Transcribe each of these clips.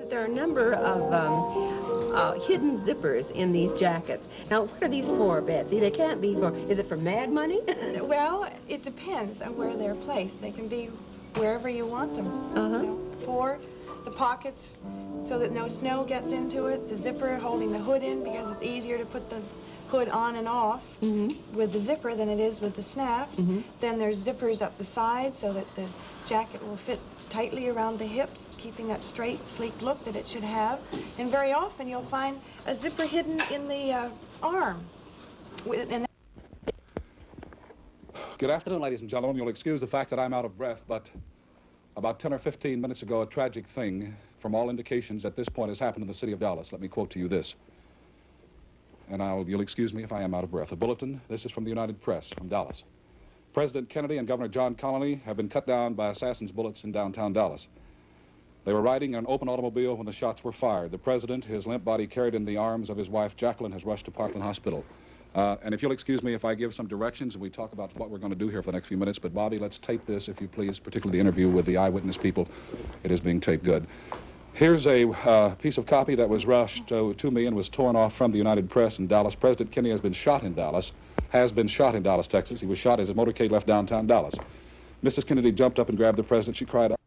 There are a number of hidden zippers in these jackets. Now, what are these for, Betsy? They can't be for, is it for mad money? Well, it depends on where they're placed. They can be wherever you want them. Uh-huh. You know, for the pockets so that no snow gets into it, the zipper holding the hood in because it's easier to put the hood on and off with the zipper than it is with the snaps. Then there's zippers up the sides so that the jacket will fit tightly around the hips, keeping that straight, sleek look that it should have. And very often you'll find a zipper hidden in the arm. Good afternoon, ladies and gentlemen. You'll excuse the fact that I'm out of breath, but about 10 or 15 minutes ago, a tragic thing, from all indications at this point, has happened in the city of Dallas. Let me quote to you this. And you'll excuse me if I am out of breath. A bulletin, this is from the United Press, from Dallas. President Kennedy and Governor John Connally have been cut down by assassins' bullets in downtown Dallas. They were riding in an open automobile when the shots were fired. The president, his limp body carried in the arms of his wife, Jacqueline, has rushed to Parkland Hospital. And if you'll excuse me if I give some directions and we talk about what we're going to do here for the next few minutes, but Bobby, let's tape this, if you please, particularly the interview with the eyewitness people. It is being taped good. Here's a piece of copy that was rushed to me and was torn off from the United Press in Dallas. President Kennedy has been shot in Dallas, Texas. He was shot as his motorcade left downtown Dallas. Mrs. Kennedy jumped up and grabbed the president. She cried out.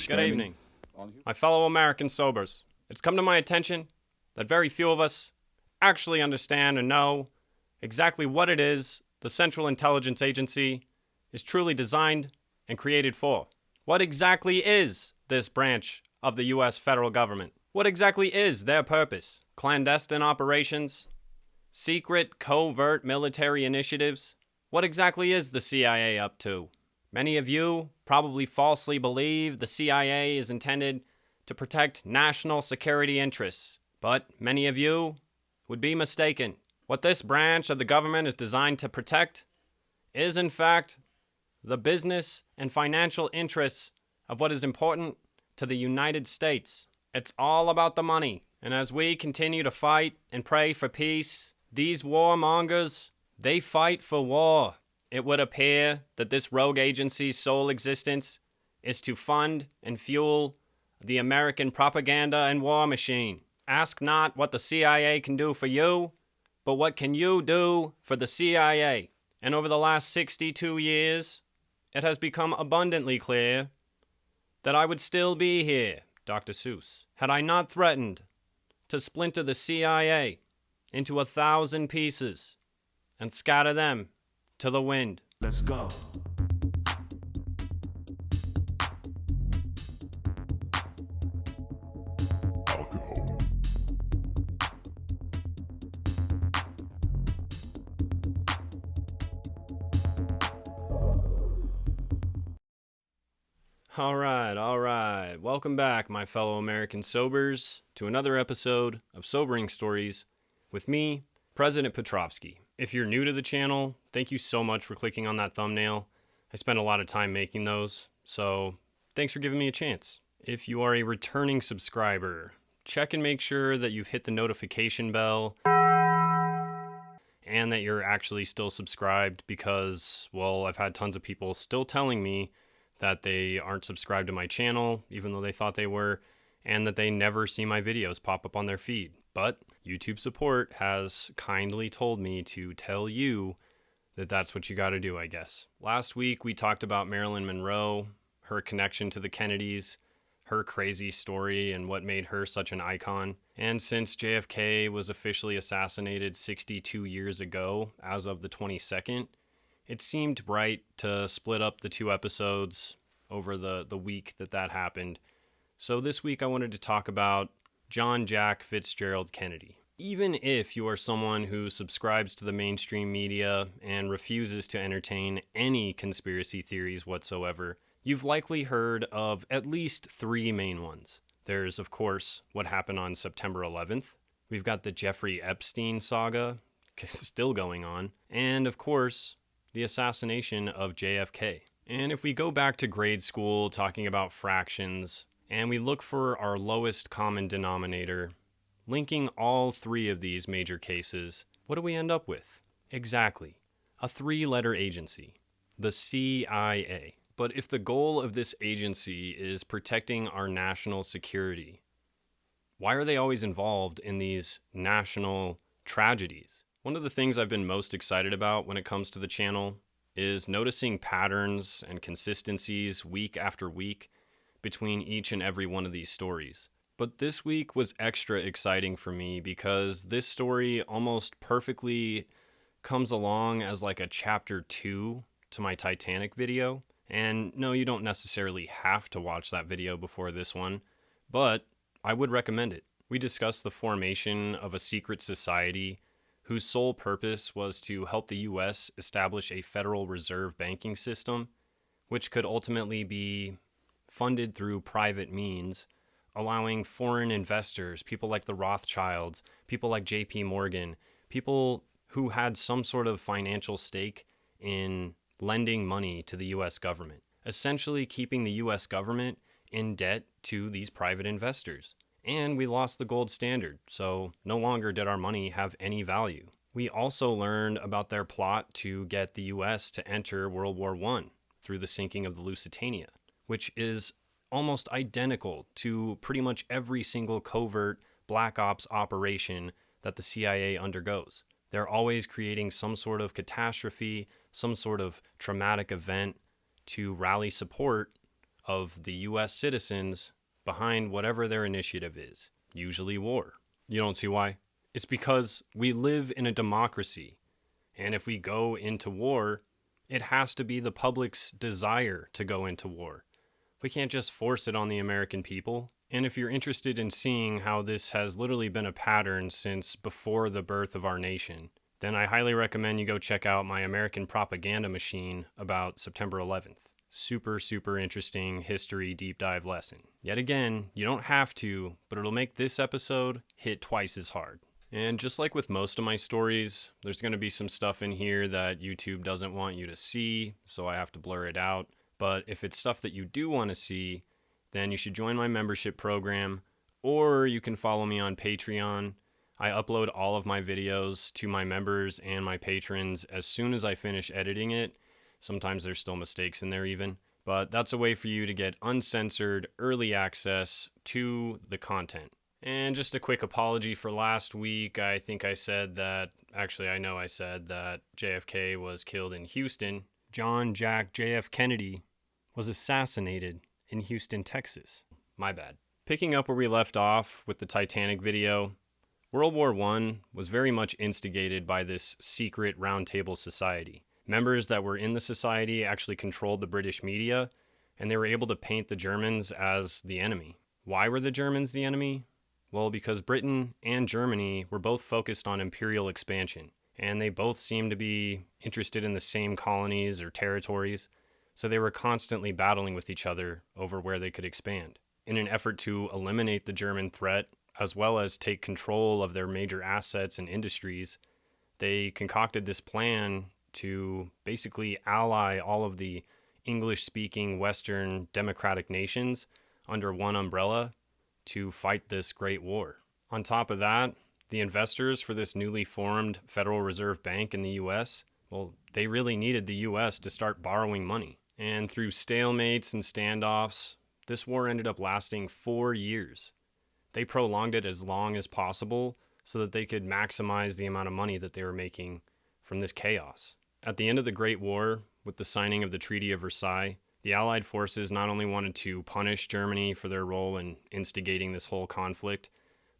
Good evening, my fellow American sobers. It's come to my attention that very few of us actually understand and know exactly what it is the Central Intelligence Agency is truly designed and created for. What exactly is this branch of the U.S. federal government? What exactly is their purpose? Clandestine operations? Secret, covert military initiatives? What exactly is the CIA up to? Many of you probably falsely believe the CIA is intended to protect national security interests, but many of you would be mistaken. What this branch of the government is designed to protect is, in fact, the business and financial interests of what is important to the United States. It's all about the money. And as we continue to fight and pray for peace, these warmongers, they fight for war. It would appear that this rogue agency's sole existence is to fund and fuel the American propaganda and war machine. Ask not what the CIA can do for you, but what can you do for the CIA? And over the last 62 years, it has become abundantly clear that I would still be here, Dr. Seuss, had I not threatened to splinter the CIA into 1,000 pieces and scatter them to the wind. Let's go. Alcohol. All right. Welcome back, my fellow American sobers, to another episode of Sobering Stories with me, President Petrovsky. If you're new to the channel, thank you so much for clicking on that thumbnail. I spent a lot of time making those, so thanks for giving me a chance. If you are a returning subscriber, check and make sure that you've hit the notification bell and that you're actually still subscribed because, well, I've had tons of people still telling me that they aren't subscribed to my channel, even though they thought they were, and that they never see my videos pop up on their feed. But YouTube support has kindly told me to tell you that that's what you got to do, I guess. Last week, we talked about Marilyn Monroe, her connection to the Kennedys, her crazy story, and what made her such an icon. And since JFK was officially assassinated 62 years ago, as of the 22nd, it seemed right to split up the two episodes over the week that happened. So this week I wanted to talk about John Jack Fitzgerald Kennedy. Even if you are someone who subscribes to the mainstream media and refuses to entertain any conspiracy theories whatsoever, you've likely heard of at least three main ones. There's, of course, what happened on September 11th. We've got the Jeffrey Epstein saga still going on. And, of course, the assassination of JFK. And if we go back to grade school talking about fractions, and we look for our lowest common denominator, linking all three of these major cases, what do we end up with? Exactly, a three-letter agency, the CIA. But if the goal of this agency is protecting our national security, why are they always involved in these national tragedies? One of the things I've been most excited about when it comes to the channel is noticing patterns and consistencies week after week between each and every one of these stories. But this week was extra exciting for me because this story almost perfectly comes along as like a chapter 2 to my Titanic video. And no, you don't necessarily have to watch that video before this one, but I would recommend it. We discussed the formation of a secret society whose sole purpose was to help the U.S. establish a Federal Reserve banking system, which could ultimately be funded through private means, allowing foreign investors, people like the Rothschilds, people like J.P. Morgan, people who had some sort of financial stake in lending money to the U.S. government, essentially keeping the U.S. government in debt to these private investors. And we lost the gold standard, so no longer did our money have any value. We also learned about their plot to get the U.S. to enter World War I through the sinking of the Lusitania, which is almost identical to pretty much every single covert black ops operation that the CIA undergoes. They're always creating some sort of catastrophe, some sort of traumatic event to rally support of the U.S. citizens behind whatever their initiative is, usually war. You don't see why? It's because we live in a democracy, and if we go into war, it has to be the public's desire to go into war. We can't just force it on the American people. And if you're interested in seeing how this has literally been a pattern since before the birth of our nation, then I highly recommend you go check out my American Propaganda Machine about September 11th. Super, super interesting history deep dive lesson. Yet again, you don't have to, but it'll make this episode hit twice as hard. And just like with most of my stories, there's going to be some stuff in here that YouTube doesn't want you to see, so I have to blur it out. But if it's stuff that you do want to see, then you should join my membership program, or you can follow me on Patreon. I upload all of my videos to my members and my patrons as soon as I finish editing it. Sometimes there's still mistakes in there even, but that's a way for you to get uncensored early access to the content. And just a quick apology for last week. I think I said that, actually I know I said that JFK was killed in Houston. John Jack JF Kennedy was assassinated in Houston, Texas. My bad. Picking up where we left off with the Titanic video, World War I was very much instigated by this secret roundtable society. Members that were in the society actually controlled the British media, and they were able to paint the Germans as the enemy. Why were the Germans the enemy? Well, because Britain and Germany were both focused on imperial expansion, and they both seemed to be interested in the same colonies or territories, so they were constantly battling with each other over where they could expand. In an effort to eliminate the German threat, as well as take control of their major assets and industries, they concocted this plan to basically ally all of the English-speaking Western democratic nations under one umbrella to fight this great war. On top of that, the investors for this newly formed Federal Reserve Bank in the U.S., well, they really needed the U.S. to start borrowing money. And through stalemates and standoffs, this war ended up lasting 4 years. They prolonged it as long as possible so that they could maximize the amount of money that they were making from this chaos. At the end of the Great War, with the signing of the Treaty of Versailles, the Allied forces not only wanted to punish Germany for their role in instigating this whole conflict,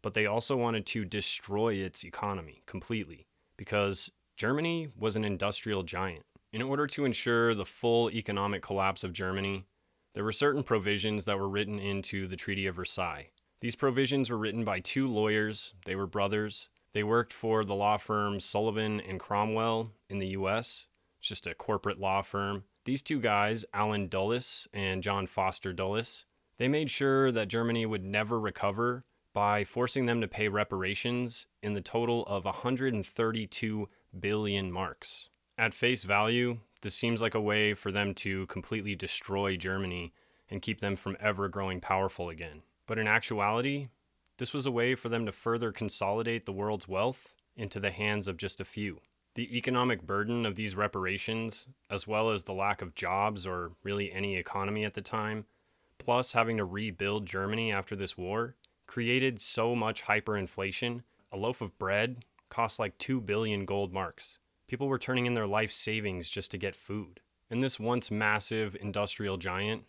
but they also wanted to destroy its economy completely, because Germany was an industrial giant. In order to ensure the full economic collapse of Germany, there were certain provisions that were written into the Treaty of Versailles. These provisions were written by 2 lawyers. They were brothers. They worked for the law firm Sullivan and Cromwell in the U.S. It's just a corporate law firm. These 2 guys, Alan Dulles and John Foster Dulles, they made sure that Germany would never recover by forcing them to pay reparations in the total of 132 billion marks. At face value, this seems like a way for them to completely destroy Germany and keep them from ever growing powerful again. But in actuality, this was a way for them to further consolidate the world's wealth into the hands of just a few. The economic burden of these reparations, as well as the lack of jobs or really any economy at the time, plus having to rebuild Germany after this war, created so much hyperinflation. A loaf of bread cost like 2 billion gold marks. People were turning in their life savings just to get food. And this once massive industrial giant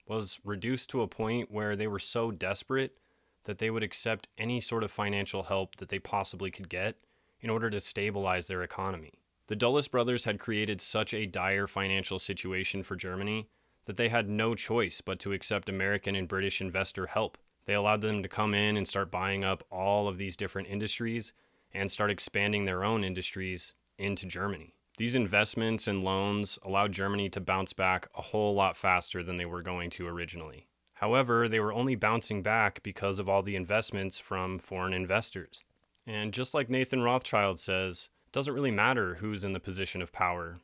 was reduced to a point where they were so desperate that they would accept any sort of financial help that they possibly could get in order to stabilize their economy. The Dulles brothers had created such a dire financial situation for Germany that they had no choice but to accept American and British investor help. They allowed them to come in and start buying up all of these different industries and start expanding their own industries into Germany. These investments and loans allowed Germany to bounce back a whole lot faster than they were going to originally. However, they were only bouncing back because of all the investments from foreign investors. And just like Nathan Rothschild says, it doesn't really matter who's in the position of power.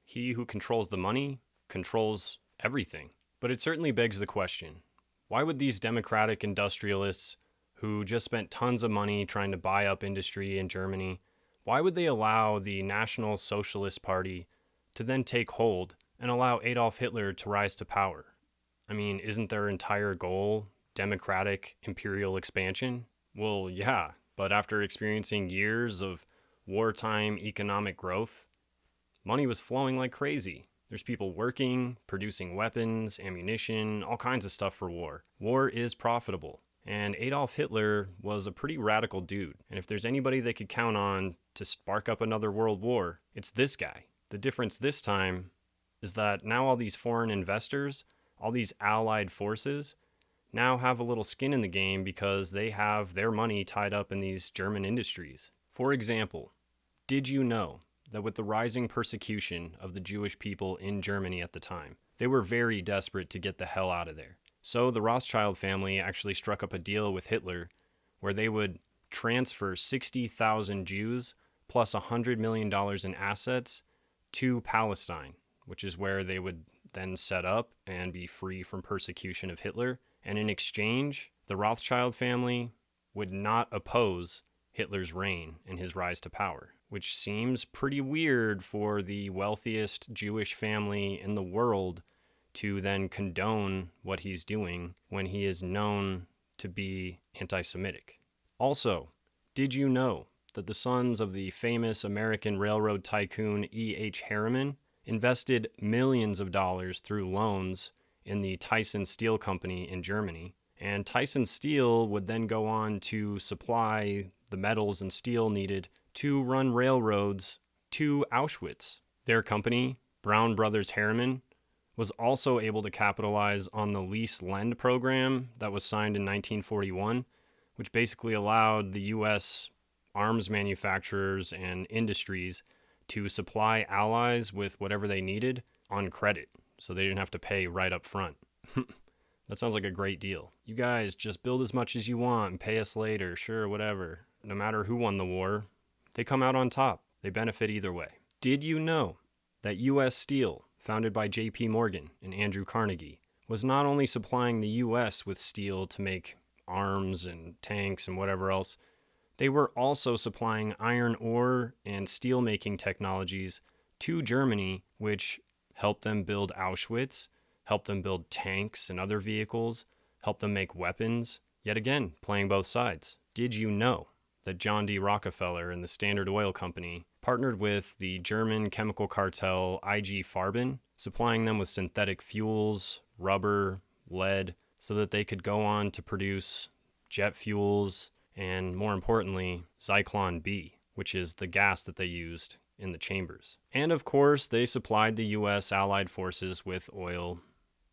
He who controls the money controls everything. But it certainly begs the question, why would these democratic industrialists who just spent tons of money trying to buy up industry in Germany, why would they allow the National Socialist Party to then take hold and allow Adolf Hitler to rise to power? I mean, isn't their entire goal democratic imperial expansion? Well, yeah, but after experiencing years of wartime economic growth, money was flowing like crazy. There's people working, producing weapons, ammunition, all kinds of stuff for war. War is profitable. And Adolf Hitler was a pretty radical dude. And if there's anybody they could count on to spark up another world war, it's this guy. The difference this time is that now all these foreign investors, all these allied forces, now have a little skin in the game because they have their money tied up in these German industries. For example, did you know that with the rising persecution of the Jewish people in Germany at the time, they were very desperate to get the hell out of there? So the Rothschild family actually struck up a deal with Hitler where they would transfer 60,000 Jews plus $100 million in assets to Palestine, which is where they would then set up and be free from persecution of Hitler. And in exchange, the Rothschild family would not oppose Hitler's reign and his rise to power, which seems pretty weird for the wealthiest Jewish family in the world to then condone what he's doing when he is known to be anti-Semitic. Also, did you know that the sons of the famous American railroad tycoon E.H. Harriman invested millions of dollars through loans in the Tyson Steel Company in Germany? And Tyson Steel would then go on to supply the metals and steel needed to run railroads to Auschwitz. Their company, Brown Brothers Harriman, was also able to capitalize on the lease-lend program that was signed in 1941, which basically allowed the U.S. arms manufacturers and industries to supply allies with whatever they needed on credit, so they didn't have to pay right up front. That sounds like a great deal. You guys just build as much as you want and pay us later, sure, whatever. No matter who won the war, they come out on top. They benefit either way. Did you know that U.S. Steel, founded by J.P. Morgan and Andrew Carnegie, was not only supplying the U.S. with steel to make arms and tanks and whatever else, they were also supplying iron ore and steel-making technologies to Germany, which helped them build Auschwitz, helped them build tanks and other vehicles, helped them make weapons, yet again, playing both sides. Did you know that John D. Rockefeller and the Standard Oil Company partnered with the German chemical cartel IG Farben, supplying them with synthetic fuels, rubber, lead, so that they could go on to produce jet fuels and, more importantly, Zyklon B, which is the gas that they used in the chambers. And of course, they supplied the U.S. Allied forces with oil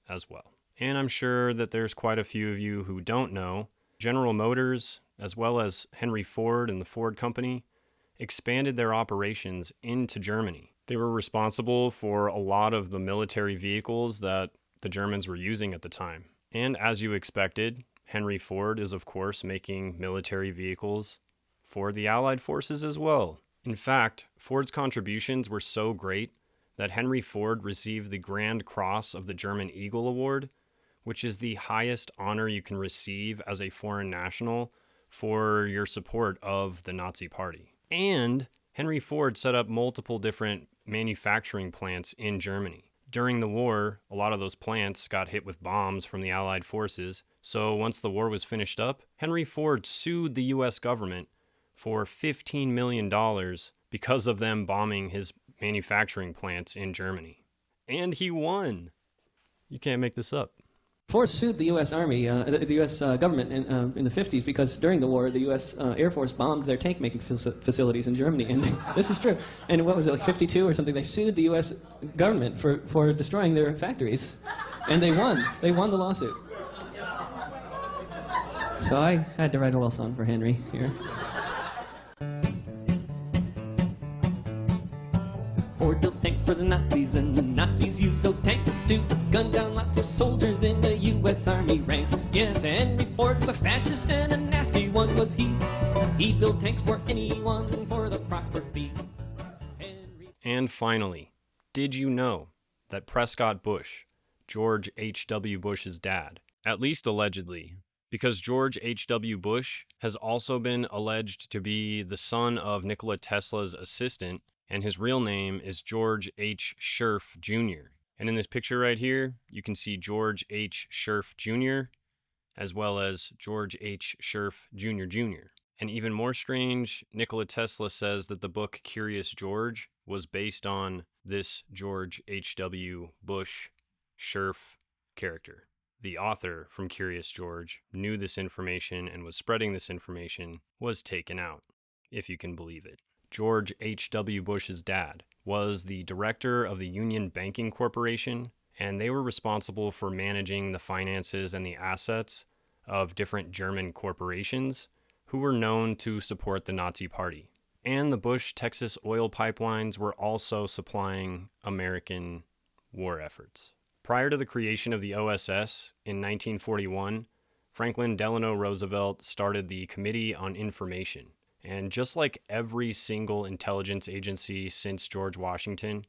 as well. And I'm sure that there's quite a few of you who don't know, General Motors, as well as Henry Ford and the Ford Company, expanded their operations into Germany. They were responsible for a lot of the military vehicles that the Germans were using at the time. And as you expected, Henry Ford is of course making military vehicles for the Allied forces as well. In fact, Ford's contributions were so great that Henry Ford received the Grand Cross of the German Eagle Award, which is the highest honor you can receive as a foreign national for your support of the Nazi Party. And Henry Ford set up multiple different manufacturing plants in Germany. During the war, a lot of those plants got hit with bombs from the Allied forces, so once the war was finished up, Henry Ford sued the US government for $15 million because of them bombing his manufacturing plants in Germany. And he won! You can't make this up. Ford sued the U.S. Army, the U.S. government in the 50s because during the war, the U.S. Air Force bombed their tank-making facilities in Germany. And this is true. And what was it, like 52 or something? They sued the U.S. government for destroying their factories. And they won. They won the lawsuit. So I had to write a little song for Henry here. Ford built tanks for the Nazis, and the Nazis used those tanks to gun down lots of soldiers in the U.S. Army ranks. Yes, Henry Ford was a fascist and a nasty one was he. He built tanks for anyone for the proper fee. And finally, did you know that Prescott Bush, George H.W. Bush's dad, at least allegedly, because George H.W. Bush has also been alleged to be the son of Nikola Tesla's assistant, and his real name is George H. Scherf Jr. And in this picture right here, you can see George H. Scherf Jr. as well as George H. Scherf Jr. Jr. And even more strange, Nikola Tesla says that the book Curious George was based on this George H.W. Bush Scherf character. The author from Curious George knew this information and was spreading this information, was taken out, if you can believe it. George H.W. Bush's dad was the director of the Union Banking Corporation, and they were responsible for managing the finances and the assets of different German corporations who were known to support the Nazi Party. And the Bush-Texas oil pipelines were also supplying American war efforts. Prior to the creation of the OSS in 1941, Franklin Delano Roosevelt started the Committee on Information. And just like every single intelligence agency since George Washington,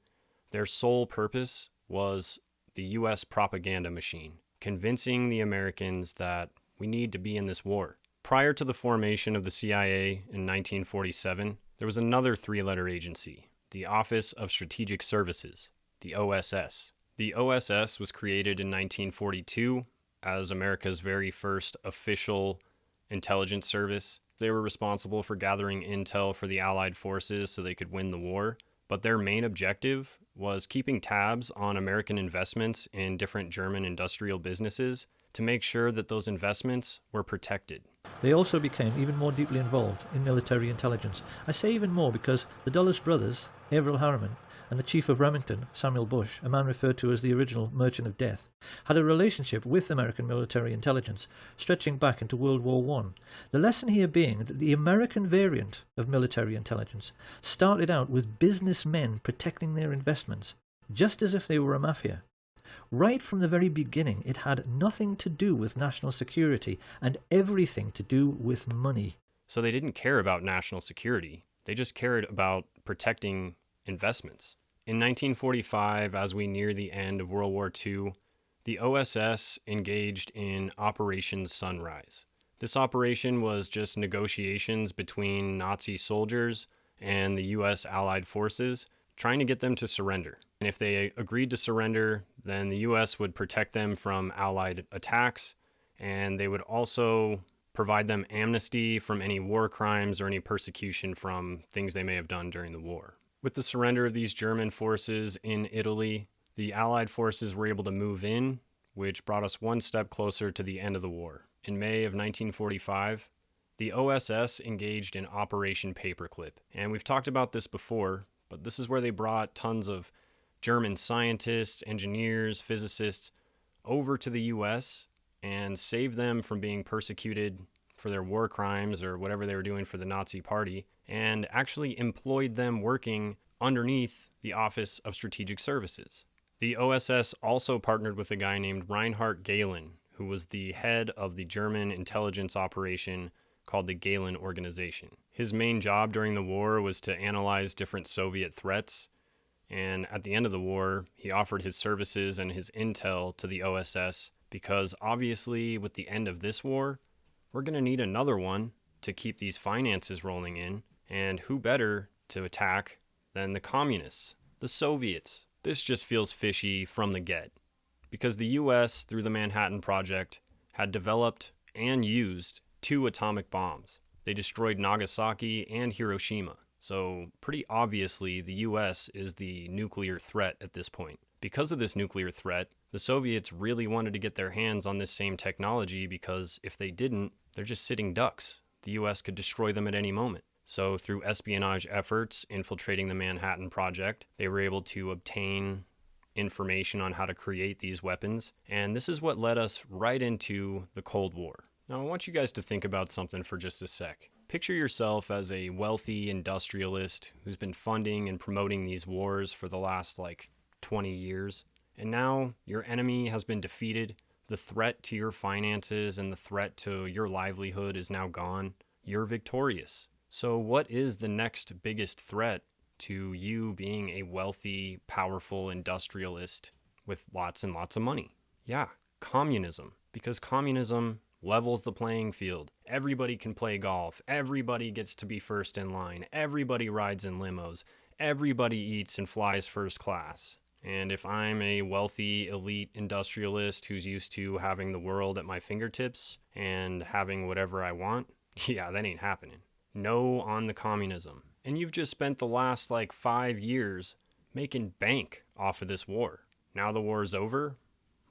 their sole purpose was the U.S. propaganda machine, convincing the Americans that we need to be in this war. Prior to the formation of the CIA in 1947, there was another three-letter agency, the Office of Strategic Services, the OSS. The OSS was created in 1942 as America's very first official intelligence service. They were responsible for gathering intel for the Allied forces so they could win the war, but their main objective was keeping tabs on American investments in different German industrial businesses to make sure that those investments were protected. They also became even more deeply involved in military intelligence. I say even more because the Dulles brothers, Averell Harriman, and the chief of Remington, Samuel Bush, a man referred to as the original Merchant of Death, had a relationship with American military intelligence stretching back into World War I. The lesson here being that the American variant of military intelligence started out with businessmen protecting their investments, just as if they were a mafia. Right from the very beginning, it had nothing to do with national security and everything to do with money. So they didn't care about national security. They just cared about protecting investments. In 1945, as we near the end of World War II, the OSS engaged in Operation Sunrise. This operation was just negotiations between Nazi soldiers and the U.S. Allied forces, trying to get them to surrender. And if they agreed to surrender, then the U.S. would protect them from Allied attacks, and they would also provide them amnesty from any war crimes or any persecution from things they may have done during the war. With the surrender of these German forces in Italy, the Allied forces were able to move in, which brought us one step closer to the end of the war. In May of 1945, the OSS engaged in Operation Paperclip. And we've talked about this before, but this is where they brought tons of German scientists, engineers, physicists over to the U.S. and saved them from being persecuted for their war crimes or whatever they were doing for the Nazi Party, and actually employed them working underneath the Office of Strategic Services. The OSS also partnered with a guy named Reinhard Gehlen, who was the head of the German intelligence operation called the Gehlen Organization. His main job during the war was to analyze different Soviet threats, and at the end of the war, he offered his services and his intel to the OSS because obviously with the end of this war, we're going to need another one to keep these finances rolling in, and who better to attack than the communists, the Soviets. This just feels fishy from the get, because the US, through the Manhattan Project, had developed and used 2 atomic bombs. They destroyed Nagasaki and Hiroshima, so pretty obviously the US is the nuclear threat at this point. Because of this nuclear threat, the Soviets really wanted to get their hands on this same technology, because if they didn't, they're just sitting ducks. The US could destroy them at any moment. So through espionage efforts infiltrating the Manhattan Project, they were able to obtain information on how to create these weapons, and this is what led us right into the Cold War. Now I want you guys to think about something for just a sec. Picture yourself as a wealthy industrialist who's been funding and promoting these wars for the last 20 years, and now your enemy has been defeated. The threat to your finances and the threat to your livelihood is now gone. You're victorious. So what is the next biggest threat to you being a wealthy, powerful industrialist with lots and lots of money? Yeah, communism. Because communism levels the playing field. Everybody can play golf. Everybody gets to be first in line. Everybody rides in limos. Everybody eats and flies first class. And if I'm a wealthy, elite industrialist who's used to having the world at my fingertips and having whatever I want, yeah, that ain't happening. No on the communism. And you've just spent the last 5 years making bank off of this war. Now the war is over.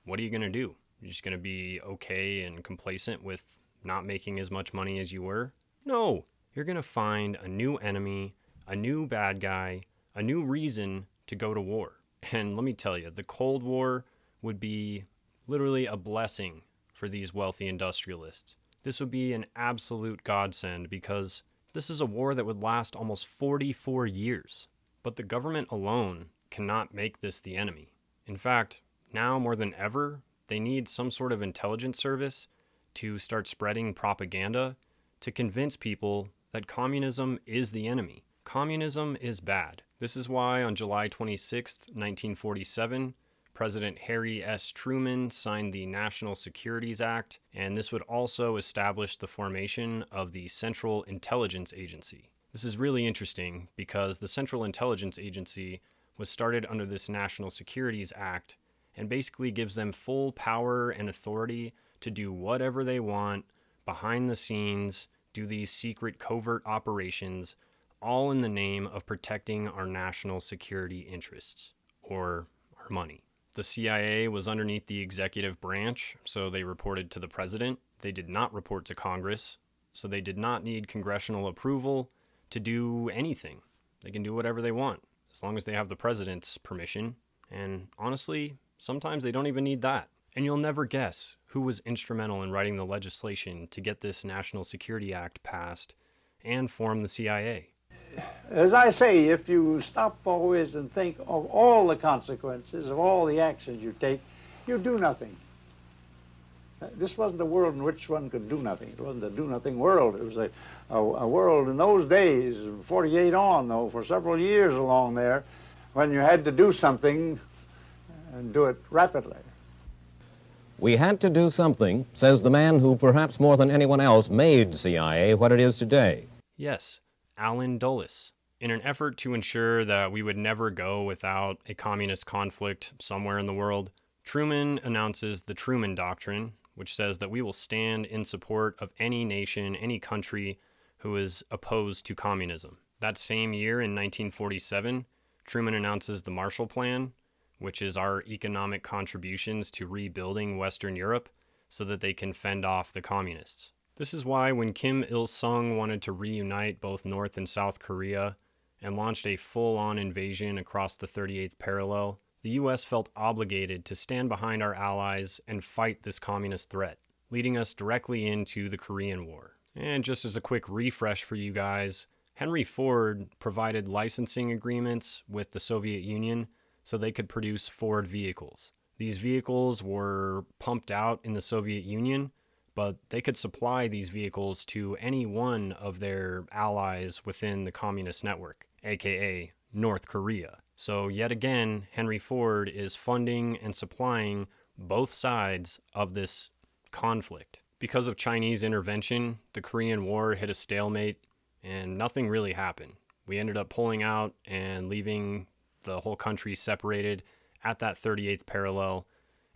What are you going to do? You're just going to be okay and complacent with not making as much money as you were? No. You're going to find a new enemy, a new bad guy, a new reason to go to war. And let me tell you, the Cold War would be literally a blessing for these wealthy industrialists. This would be an absolute godsend, because this is a war that would last almost 44 years. But the government alone cannot make this the enemy. In fact, now more than ever, they need some sort of intelligence service to start spreading propaganda to convince people that communism is the enemy. Communism is bad. This is why on July 26, 1947, President Harry S. Truman signed the National Securities Act, and this would also establish the formation of the Central Intelligence Agency. This is really interesting because the Central Intelligence Agency was started under this National Securities Act and basically gives them full power and authority to do whatever they want behind the scenes, do these secret covert operations, all in the name of protecting our national security interests, or our money. The CIA was underneath the executive branch, so they reported to the president. They did not report to Congress, so they did not need congressional approval to do anything. They can do whatever they want, as long as they have the president's permission. And honestly, sometimes they don't even need that. And you'll never guess who was instrumental in writing the legislation to get this National Security Act passed and form the CIA. As I say, if you stop always and think of all the consequences of all the actions you take, you do nothing. This wasn't a world in which one could do nothing. It wasn't a do-nothing world. It was a world in those days, 48 on, though, for several years along there, when you had to do something and do it rapidly. We had to do something, says the man who perhaps more than anyone else made CIA what it is today. Yes, Allen Dulles. In an effort to ensure that we would never go without a communist conflict somewhere in the world, Truman announces the Truman Doctrine, which says that we will stand in support of any nation, any country who is opposed to communism. That same year, in 1947, Truman announces the Marshall Plan, which is our economic contributions to rebuilding Western Europe so that they can fend off the communists. This is why when Kim Il-sung wanted to reunite both North and South Korea and launched a full-on invasion across the 38th parallel, the U.S. felt obligated to stand behind our allies and fight this communist threat, leading us directly into the Korean War. And just as a quick refresh for you guys, Henry Ford provided licensing agreements with the Soviet Union so they could produce Ford vehicles. These vehicles were pumped out in the Soviet Union, but they could supply these vehicles to any one of their allies within the communist network, aka North Korea. So yet again, Henry Ford is funding and supplying both sides of this conflict. Because of Chinese intervention, the Korean War hit a stalemate and nothing really happened. We ended up pulling out and leaving the whole country separated at that 38th parallel,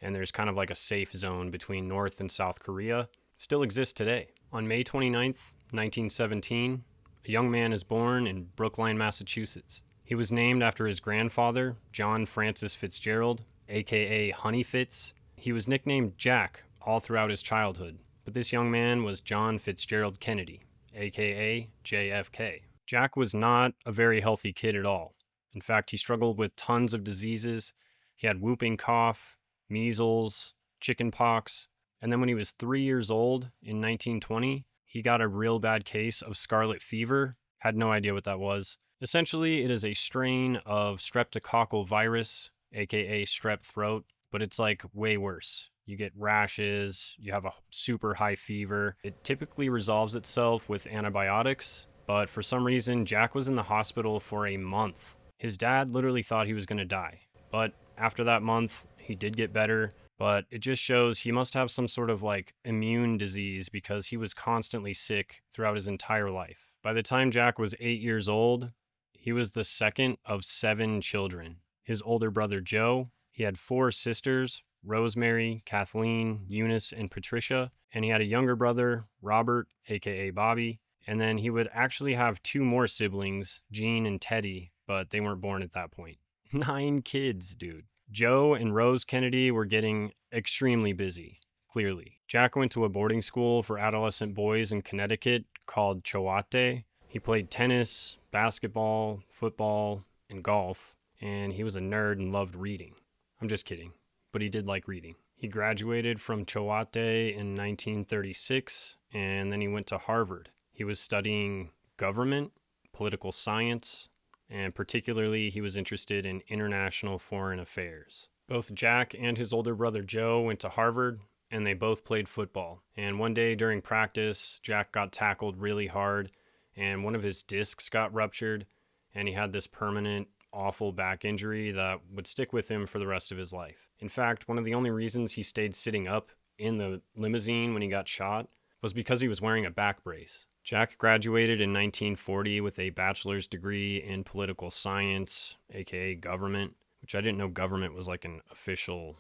and there's kind of like a safe zone between North and South Korea. Still exists today. On May 29th, 1917, a young man is born in Brookline, Massachusetts. He was named after his grandfather, John Francis Fitzgerald, aka Honey Fitz. He was nicknamed Jack all throughout his childhood, but this young man was John Fitzgerald Kennedy, aka JFK. Jack was not a very healthy kid at all. In fact, he struggled with tons of diseases. He had whooping cough, measles, chicken pox, and then when he was 3 years old in 1920, he got a real bad case of scarlet fever. Had no idea what that was. Essentially, it is a strain of streptococcal virus, aka strep throat, but it's like way worse. You get rashes, you have a super high fever. It typically resolves itself with antibiotics, but for some reason, Jack was in the hospital for a month. His dad literally thought he was going to die, but after that month, he did get better, but it just shows he must have some sort of like immune disease because he was constantly sick throughout his entire life. By the time Jack was 8 years old, he was the second of 7 children. His older brother Joe, he had 4 sisters, Rosemary, Kathleen, Eunice, and Patricia, and he had a younger brother, Robert, aka Bobby, and then he would actually have 2 more siblings, Jean and Teddy, but they weren't born at that point. 9 kids, dude. Joe and Rose Kennedy were getting extremely busy, clearly. Jack went to a boarding school for adolescent boys in Connecticut called Chowate. He played tennis, basketball, football, and golf, and he was a nerd and loved reading. I'm just kidding, but he did like reading. He graduated from Chowate in 1936, and then he went to Harvard. He was studying government, political science, and particularly he was interested in international foreign affairs. Both Jack and his older brother Joe went to Harvard, and they both played football. And one day during practice, Jack got tackled really hard, and one of his discs got ruptured, and he had this permanent, awful back injury that would stick with him for the rest of his life. In fact, one of the only reasons he stayed sitting up in the limousine when he got shot was because he was wearing a back brace. Jack graduated in 1940 with a bachelor's degree in political science, aka government, which I didn't know government was like an official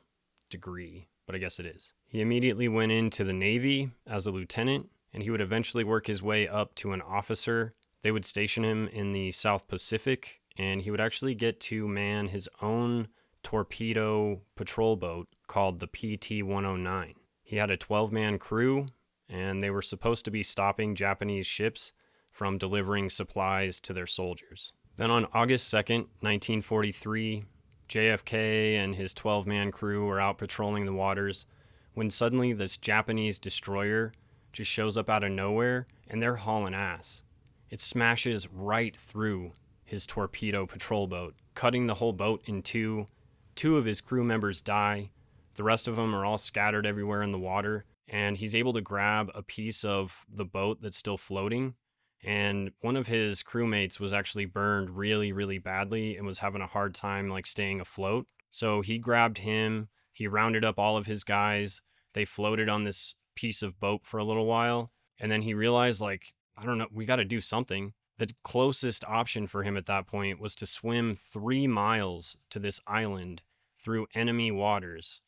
degree, but I guess it is. He immediately went into the Navy as a lieutenant, and he would eventually work his way up to an officer. They would station him in the South Pacific, and he would actually get to man his own torpedo patrol boat called the PT-109. He had a 12-man crew, and they were supposed to be stopping Japanese ships from delivering supplies to their soldiers. Then on August 2nd, 1943, JFK and his 12-man crew were out patrolling the waters when suddenly this Japanese destroyer just shows up out of nowhere, and they're hauling ass. It smashes right through his torpedo patrol boat, cutting the whole boat in two. 2 of his crew members die. The rest of them are all scattered everywhere in the water, and he's able to grab a piece of the boat that's still floating, and one of his crewmates was actually burned really, really badly and was having a hard time like staying afloat. So he grabbed him, he rounded up all of his guys, they floated on this piece of boat for a little while, and then he realized, like, I don't know, we got to do something. The closest option for him at that point was to swim 3 miles to this island through enemy waters,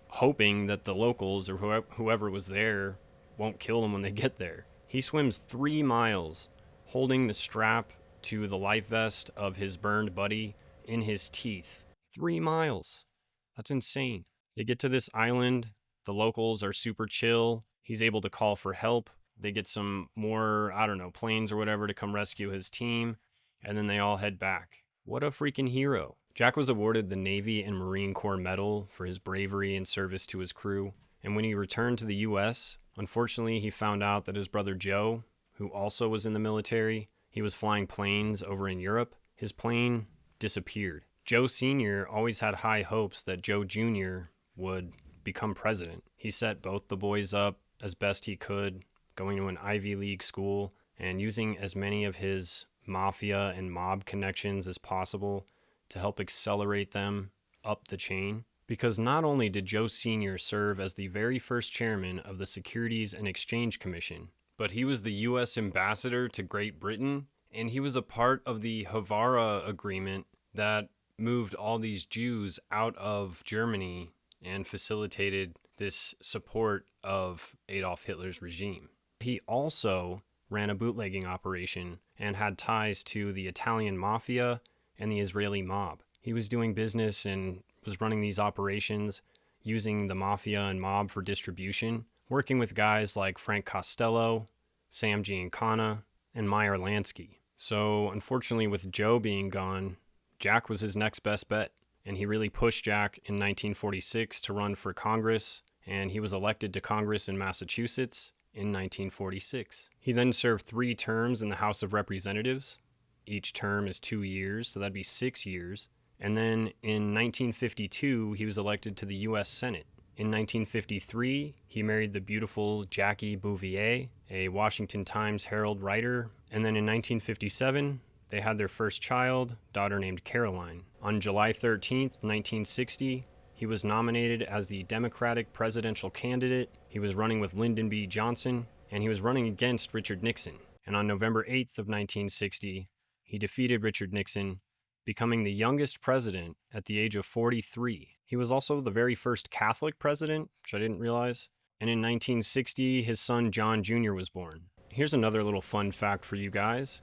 hoping that the locals or whoever was there won't kill him when they get there. He swims 3 miles, holding the strap to the life vest of his burned buddy in his teeth. 3 miles. That's insane. They get to this island. The locals are super chill. He's able to call for help. They get some more, planes or whatever to come rescue his team, and then they all head back. What a freaking hero. Jack was awarded the Navy and Marine Corps Medal for his bravery and service to his crew, and when he returned to the U.S., unfortunately he found out that his brother Joe, who also was in the military, he was flying planes over in Europe, his plane disappeared. Joe Sr. always had high hopes that Joe Jr. would become president. He set both the boys up as best he could, going to an Ivy League school and using as many of his mafia and mob connections as possible to help accelerate them up the chain. Because not only did Joe Sr. serve as the very first chairman of the Securities and Exchange Commission, but he was the U.S. ambassador to Great Britain And he was a part of the Havara Agreement that moved all these Jews out of Germany and facilitated this support of Adolf Hitler's regime. He also ran a bootlegging operation and had ties to the Italian mafia and the Israeli mob. He was doing business and was running these operations using the mafia and mob for distribution, working with guys like Frank Costello, Sam Giancana, and Meyer Lansky. So unfortunately, with Joe being gone, Jack was his next best bet, and he really pushed Jack in 1946 to run for Congress, and he was elected to Congress in Massachusetts in 1946. He then served 3 terms in the House of Representatives. Each term is 2 years, so that'd be 6 years. And then in 1952, he was elected to the U.S. Senate. In 1953, he married the beautiful Jackie Bouvier, a Washington Times Herald writer. And then in 1957, they had their first child, daughter named Caroline. On July 13th, 1960, he was nominated as the Democratic presidential candidate. He was running with Lyndon B. Johnson, and he was running against Richard Nixon. And on November 8th of 1960, he defeated Richard Nixon, becoming the youngest president at the age of 43. He was also the very first Catholic president, which I didn't realize. And in 1960, his son John Jr. was born. Here's another little fun fact for you guys.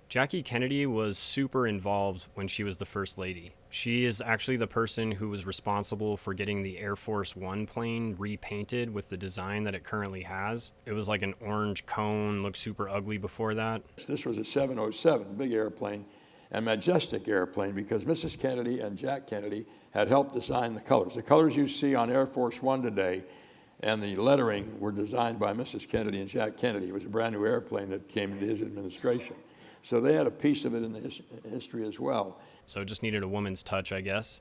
Jackie Kennedy was super involved when she was the First Lady. She is actually the person who was responsible for getting the Air Force One plane repainted with the design that it currently has. It was like an orange cone, looked super ugly before that. This was a 707, a big airplane, a majestic airplane, because Mrs. Kennedy and Jack Kennedy had helped design the colors. The colors you see on Air Force One today and the lettering were designed by Mrs. Kennedy and Jack Kennedy. It was a brand new airplane that came into his administration. So they had a piece of it in the history as well. So it just needed a woman's touch, I guess.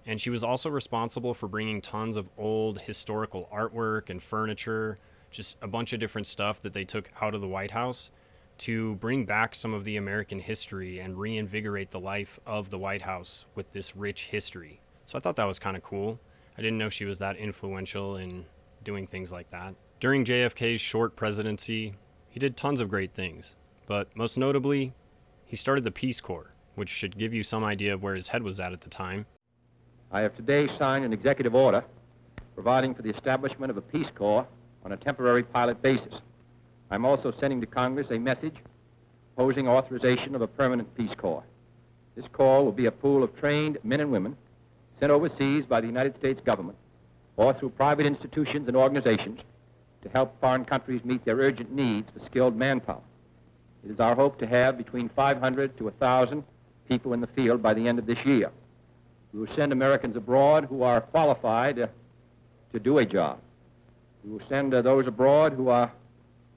And she was also responsible for bringing tons of old historical artwork and furniture, just a bunch of different stuff that they took out of the White House to bring back some of the American history and reinvigorate the life of the White House with this rich history. So I thought that was kind of cool. I didn't know she was that influential in doing things like that. During JFK's short presidency, he did tons of great things. But most notably, he started the Peace Corps, which should give you some idea of where his head was at the time. I have today signed an executive order providing for the establishment of a Peace Corps on a temporary pilot basis. I'm also sending to Congress a message proposing authorization of a permanent Peace Corps. This corps will be a pool of trained men and women sent overseas by the United States government or through private institutions and organizations to help foreign countries meet their urgent needs for skilled manpower. It is our hope to have between 500 to 1,000 people in the field by the end of this year. We will send Americans abroad who are qualified to do a job. We will send those abroad who are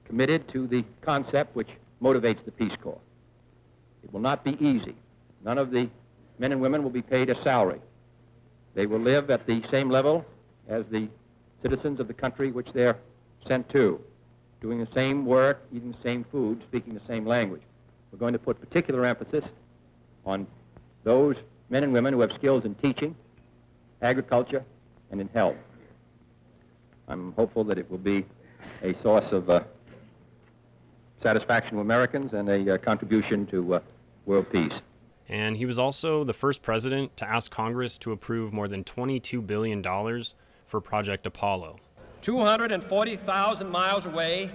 committed to the concept which motivates the Peace Corps. It will not be easy. None of the men and women will be paid a salary. They will live at the same level as the citizens of the country which they're sent to, doing the same work, eating the same food, speaking the same language. We're going to put particular emphasis on those men and women who have skills in teaching, agriculture, and in health. I'm hopeful that it will be a source of satisfaction to Americans and a contribution to world peace. And he was also the first president to ask Congress to approve more than $22 billion for Project Apollo. 240,000 miles away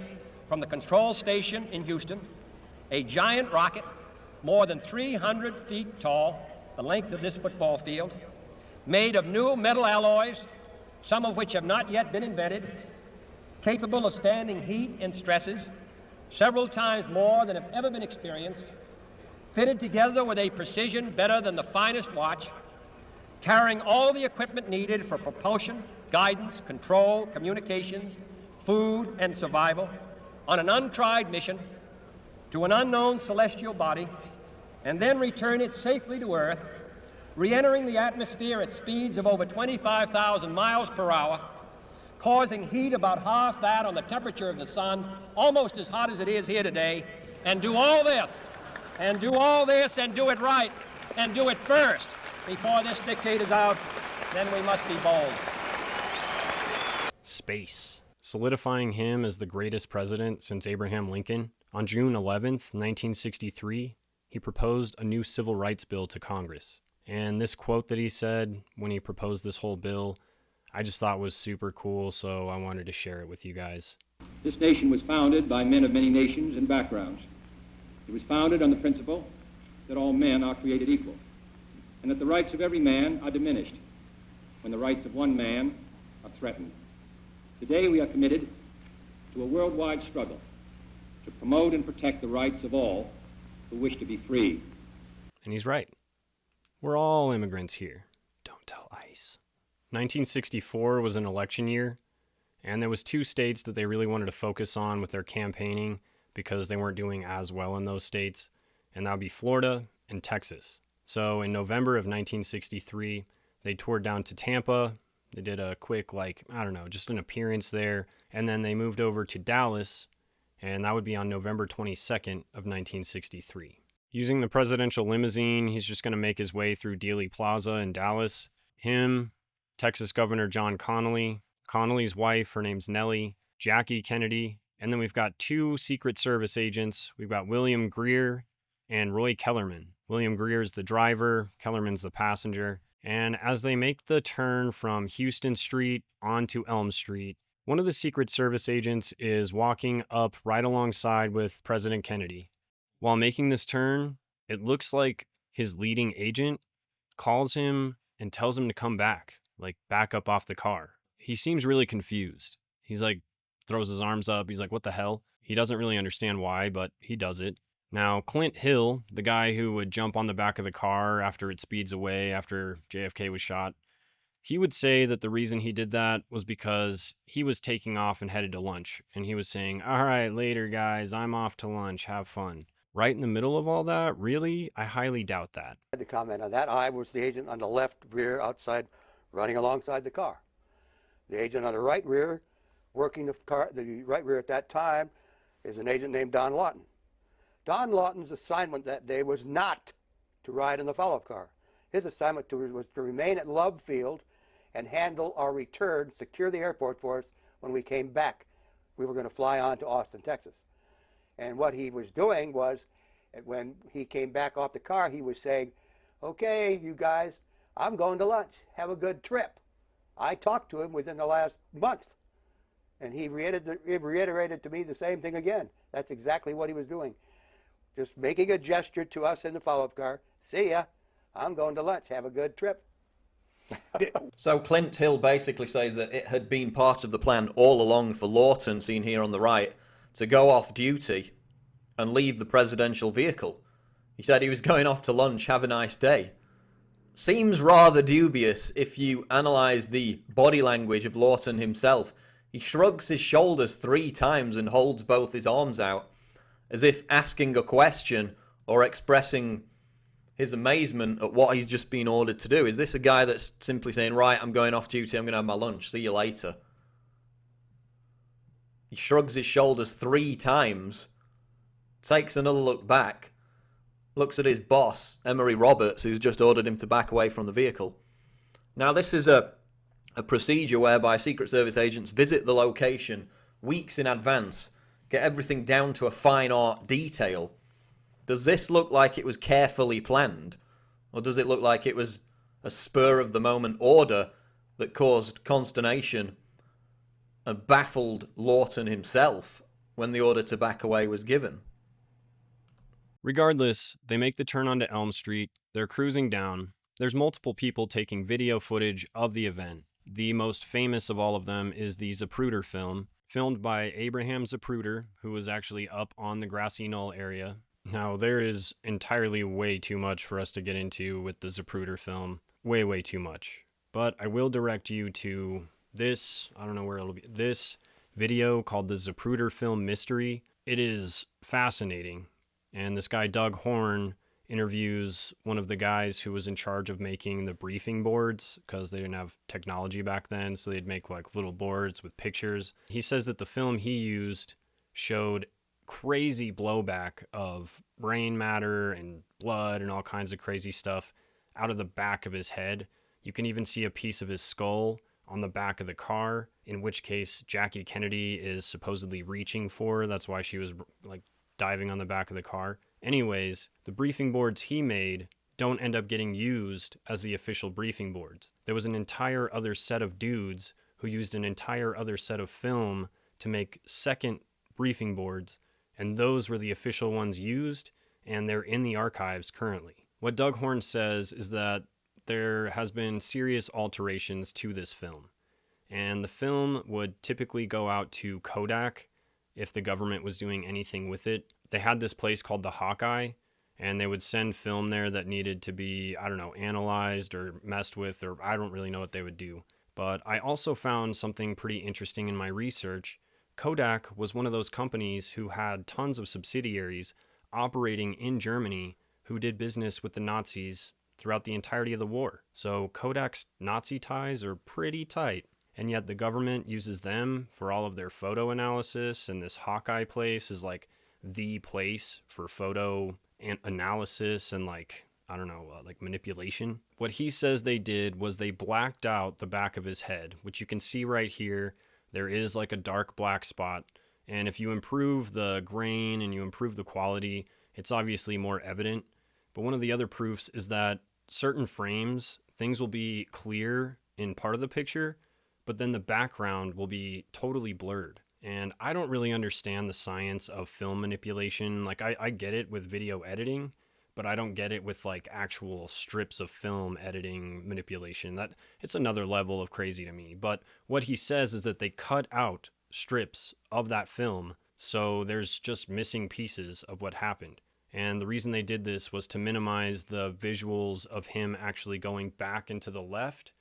from the control station in Houston, a giant rocket more than 300 feet tall, the length of this football field, made of new metal alloys, some of which have not yet been invented, capable of standing heat and stresses several times more than have ever been experienced, fitted together with a precision better than the finest watch, carrying all the equipment needed for propulsion, guidance, control, communications, food, and survival on an untried mission to an unknown celestial body, and then return it safely to Earth, re-entering the atmosphere at speeds of over 25,000 miles per hour, causing heat about half that on the temperature of the sun, almost as hot as it is here today, and do all this, and do all this, and do it right, and do it first before this decade is out, then we must be bold. Space, solidifying him as the greatest president since Abraham Lincoln. On June 11th, 1963, he proposed a new civil rights bill to Congress. And this quote that he said when he proposed this whole bill, I just thought was super cool, so I wanted to share it with you guys. This nation was founded by men of many nations and backgrounds. It was founded on the principle that all men are created equal, and that the rights of every man are diminished when the rights of one man are threatened. Today we are committed to a worldwide struggle to promote and protect the rights of all who wish to be free. And he's right. We're all immigrants here. Don't tell ICE. 1964 was an election year, and there was 2 states that they really wanted to focus on with their campaigning because they weren't doing as well in those states, and that would be Florida and Texas. So in November of 1963, they toured down to Tampa. They did a quick, just an appearance there, and then they moved over to Dallas, and that would be on November 22nd of 1963. Using the presidential limousine, he's just going to make his way through Dealey Plaza in Dallas. Him, Texas Governor John Connally, Connally's wife, her name's Nellie, Jackie Kennedy, and then we've got 2 Secret Service agents. We've got William Greer and Roy Kellerman. William Greer is the driver, Kellerman's the passenger. And as they make the turn from Houston Street onto Elm Street, one of the Secret Service agents is walking up right alongside with President Kennedy. While making this turn, it looks like his leading agent calls him and tells him to come back up off the car. He seems really confused. He's throws his arms up. He's like, what the hell? He doesn't really understand why, but he does it. Now, Clint Hill, the guy who would jump on the back of the car after it speeds away after JFK was shot, he would say that the reason he did that was because he was taking off and headed to lunch. And he was saying, all right, later, guys, I'm off to lunch. Have fun. Right in the middle of all that? Really? I highly doubt that. I had to comment on that. I was the agent on the left rear outside, running alongside the car. The agent on the right rear, working the car, the right rear at that time, is an agent named Don Lawton. Don Lawton's assignment that day was not to ride in the follow-up car. His assignment was to remain at Love Field and handle our return, secure the airport for us when we came back. We were going to fly on to Austin, Texas. And what he was doing was, when he came back off the car, he was saying, okay, you guys, I'm going to lunch. Have a good trip. I talked to him within the last month, and he reiterated to me the same thing again. That's exactly what he was doing. Just making a gesture to us in the follow-up car. See ya. I'm going to lunch. Have a good trip. So Clint Hill basically says that it had been part of the plan all along for Lawton, seen here on the right, to go off duty and leave the presidential vehicle. He said he was going off to lunch. Have a nice day. Seems rather dubious if you analyse the body language of Lawton himself. He shrugs his shoulders 3 times and holds both his arms out, as if asking a question or expressing his amazement at what he's just been ordered to do. Is this a guy that's simply saying, right, I'm going off duty, I'm going to have my lunch, see you later? He shrugs his shoulders 3 times, takes another look back, looks at his boss, Emery Roberts, who's just ordered him to back away from the vehicle. Now, this is a procedure whereby Secret Service agents visit the location weeks in advance, get everything down to a fine art detail. Does this look like it was carefully planned? Or does it look like it was a spur-of-the-moment order that caused consternation and baffled Lawton himself when the order to back away was given? Regardless, they make the turn onto Elm Street. They're cruising down. There's multiple people taking video footage of the event. The most famous of all of them is the Zapruder film, filmed by Abraham Zapruder, who was actually up on the grassy knoll area. Now, there is entirely way too much for us to get into with the Zapruder film. Way, way too much. But I will direct you to this, I don't know where it'll be, this video called the Zapruder Film Mystery. It is fascinating. And this guy, Doug Horn, interviews one of the guys who was in charge of making the briefing boards, because they didn't have technology back then, so they'd make little boards with pictures. He says that the film he used showed crazy blowback of brain matter and blood and all kinds of crazy stuff out of the back of his head. You can even see a piece of his skull on the back of the car, in which case Jackie Kennedy is supposedly reaching for. That's why she was diving on the back of the car. Anyways, the briefing boards he made don't end up getting used as the official briefing boards. There was an entire other set of dudes who used an entire other set of film to make second briefing boards, and those were the official ones used, and they're in the archives currently. What Doug Horne says is that there has been serious alterations to this film, and the film would typically go out to Kodak if the government was doing anything with it. They had this place called the Hawkeye, and they would send film there that needed to be, I don't know, analyzed or messed with, or I don't really know what they would do. But I also found something pretty interesting in my research. Kodak was one of those companies who had tons of subsidiaries operating in Germany who did business with the Nazis throughout the entirety of the war. So Kodak's Nazi ties are pretty tight, and yet the government uses them for all of their photo analysis, and this Hawkeye place is like the place for photo analysis and like manipulation. What he says they did was they blacked out the back of his head, which you can see right here. There is like a dark black spot, and if you improve the grain and you improve the quality, it's obviously more evident. But one of the other proofs is that certain frames, things will be clear in part of the picture, but then the background will be totally blurred. And I don't really understand the science of film manipulation. Like, I get it with video editing, but I don't get it with like actual strips of film editing manipulation. That it's another level of crazy to me. But what he says is that they cut out strips of that film, so there's just missing pieces of what happened. And the reason they did this was to minimize the visuals of him actually going back into the left.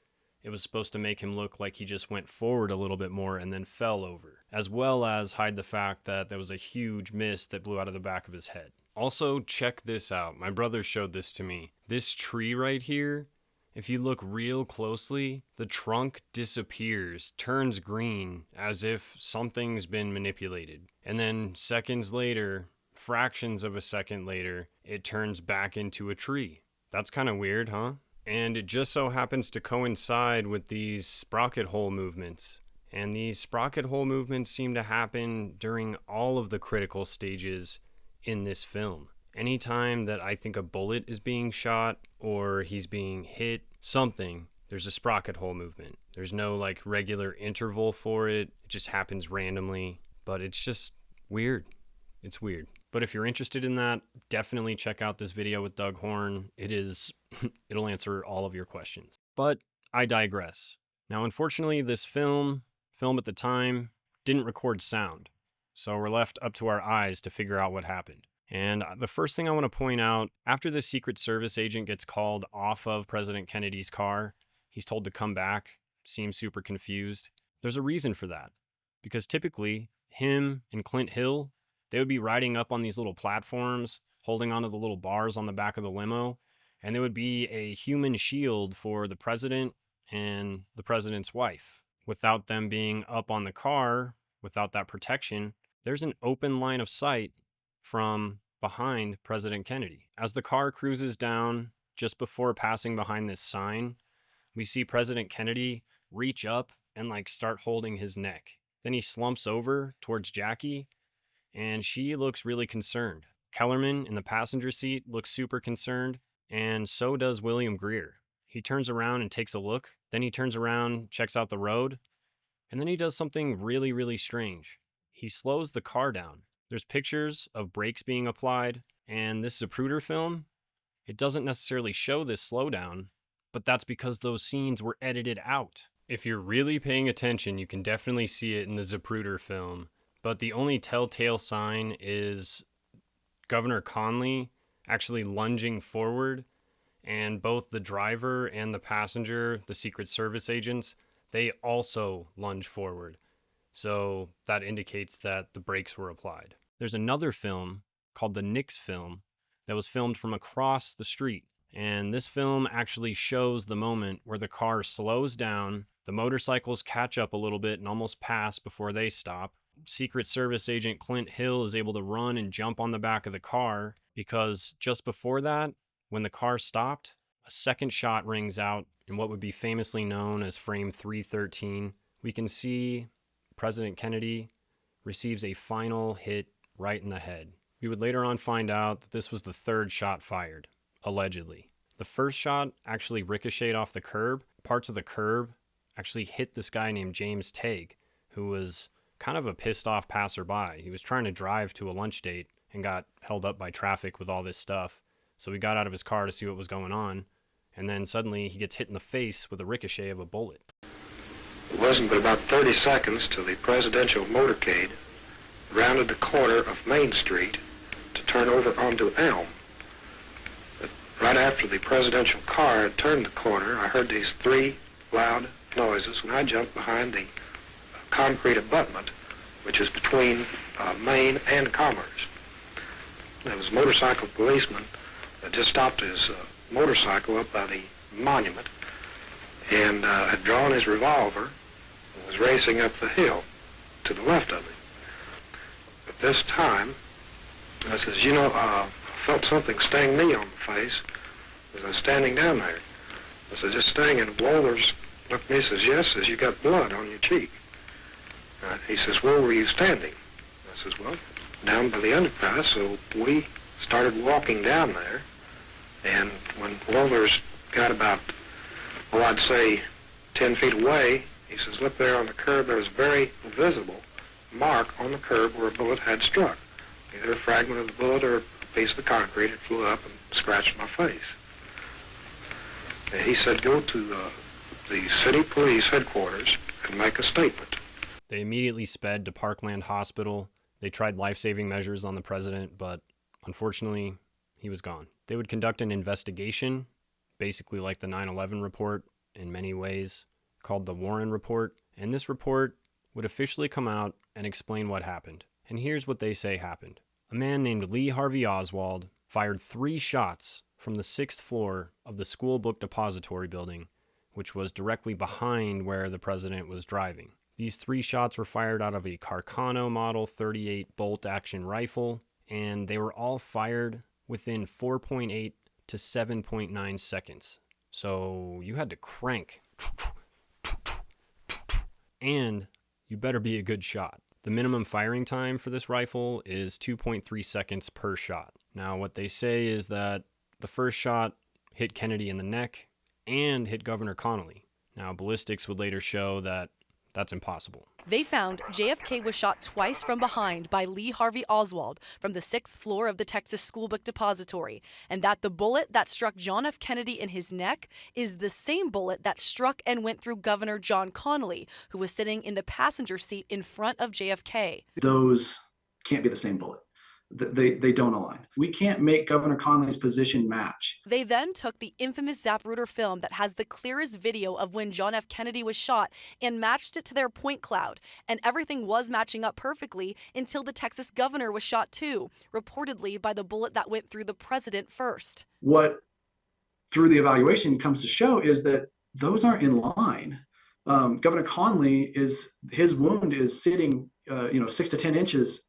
It was supposed to make him look like he just went forward a little bit more and then fell over, as well as hide the fact that there was a huge mist that blew out of the back of his head. Also, check this out. My brother showed this to me. This tree right here, if you look real closely, the trunk disappears, turns green, as if something's been manipulated. And then seconds later, fractions of a second later, it turns back into a tree. That's kind of weird, huh? And it just so happens to coincide with these sprocket hole movements. And these sprocket hole movements seem to happen during all of the critical stages in this film. Anytime that I think a bullet is being shot or he's being hit, something, there's a sprocket hole movement. There's no like regular interval for it. It just happens randomly, but it's just weird. It's weird. But if you're interested in that, definitely check out this video with Doug Horne. It'll answer all of your questions. But I digress. Now, unfortunately, this film at the time didn't record sound. So we're left up to our eyes to figure out what happened. And the first thing I want to point out, after the Secret Service agent gets called off of President Kennedy's car, he's told to come back, seems super confused. There's a reason for that. Because typically, him and Clint Hill, they would be riding up on these little platforms, holding onto the little bars on the back of the limo, and there would be a human shield for the president and the president's wife. Without them being up on the car, without that protection, there's an open line of sight from behind President Kennedy. As the car cruises down, just before passing behind this sign, we see President Kennedy reach up and like start holding his neck. Then he slumps over towards Jackie, and she looks really concerned. Kellerman in the passenger seat looks super concerned, and so does William Greer. He turns around and takes a look, then he turns around, checks out the road, and then he does something really, really strange. He slows the car down. There's pictures of brakes being applied, and this Zapruder film, it doesn't necessarily show this slowdown, but that's because those scenes were edited out. If you're really paying attention, you can definitely see it in the Zapruder film. But the only telltale sign is Governor Connally actually lunging forward, and both the driver and the passenger, the Secret Service agents, they also lunge forward. So that indicates that the brakes were applied. There's another film called the Nix film that was filmed from across the street. And this film actually shows the moment where the car slows down, the motorcycles catch up a little bit and almost pass before they stop. Secret Service agent Clint Hill is able to run and jump on the back of the car because just before that, when the car stopped, a second shot rings out in what would be famously known as frame 313. We can see President Kennedy receives a final hit right in the head. We would later on find out that this was the third shot fired, allegedly. The first shot actually ricocheted off the curb. Parts of the curb actually hit this guy named James Tague, who was kind of a pissed off passerby. He was trying to drive to a lunch date and got held up by traffic with all this stuff. So he got out of his car to see what was going on, and then suddenly he gets hit in the face with a ricochet of a bullet. It wasn't but about 30 seconds till the presidential motorcade rounded the corner of Main Street to turn over onto Elm. But right after the presidential car had turned the corner, I heard these three loud noises, and I jumped behind the concrete abutment, which is between Main and Commerce. There was a motorcycle policeman that just stopped his motorcycle up by the monument and had drawn his revolver and was racing up the hill to the left of me. At this time, I says, you know, I felt something sting me on the face as I was standing down there. I said, just sting, and Walters looked at me and says, yes, says, you got blood on your cheek. He says, where were you standing? I says, well, down by the underpass. So we started walking down there, and when Walters got about, well, I'd say 10 feet away, he says, look there on the curb, there was a very visible mark on the curb where a bullet had struck. Either a fragment of the bullet or a piece of the concrete. It flew up and scratched my face. And he said, go to the city police headquarters and make a statement. They immediately sped to Parkland Hospital. They tried life-saving measures on the president, but unfortunately, he was gone. They would conduct an investigation, basically like the 9/11 report in many ways, called the Warren Report, and this report would officially come out and explain what happened. And here's what they say happened. A man named Lee Harvey Oswald fired 3 shots from the 6th floor of the school book depository building, which was directly behind where the president was driving. These 3 shots were fired out of a Carcano Model 38 bolt-action rifle, and they were all fired within 4.8 to 7.9 seconds. So you had to crank. And you better be a good shot. The minimum firing time for this rifle is 2.3 seconds per shot. Now, what they say is that the first shot hit Kennedy in the neck and hit Governor Connally. Now, ballistics would later show that that's impossible. They found JFK was shot twice from behind by Lee Harvey Oswald from the 6th floor of the Texas School Book Depository, and that the bullet that struck John F. Kennedy in his neck is the same bullet that struck and went through Governor John Connally, who was sitting in the passenger seat in front of JFK. Those can't be the same bullet. They don't align. We can't make Governor Connally's position match. They then took the infamous Zapruder film that has the clearest video of when John F. Kennedy was shot and matched it to their point cloud. And everything was matching up perfectly until the Texas governor was shot too, reportedly by the bullet that went through the president first. What, through the evaluation, comes to show is that those aren't in line. Governor Connally, his wound is sitting 6 to 10 inches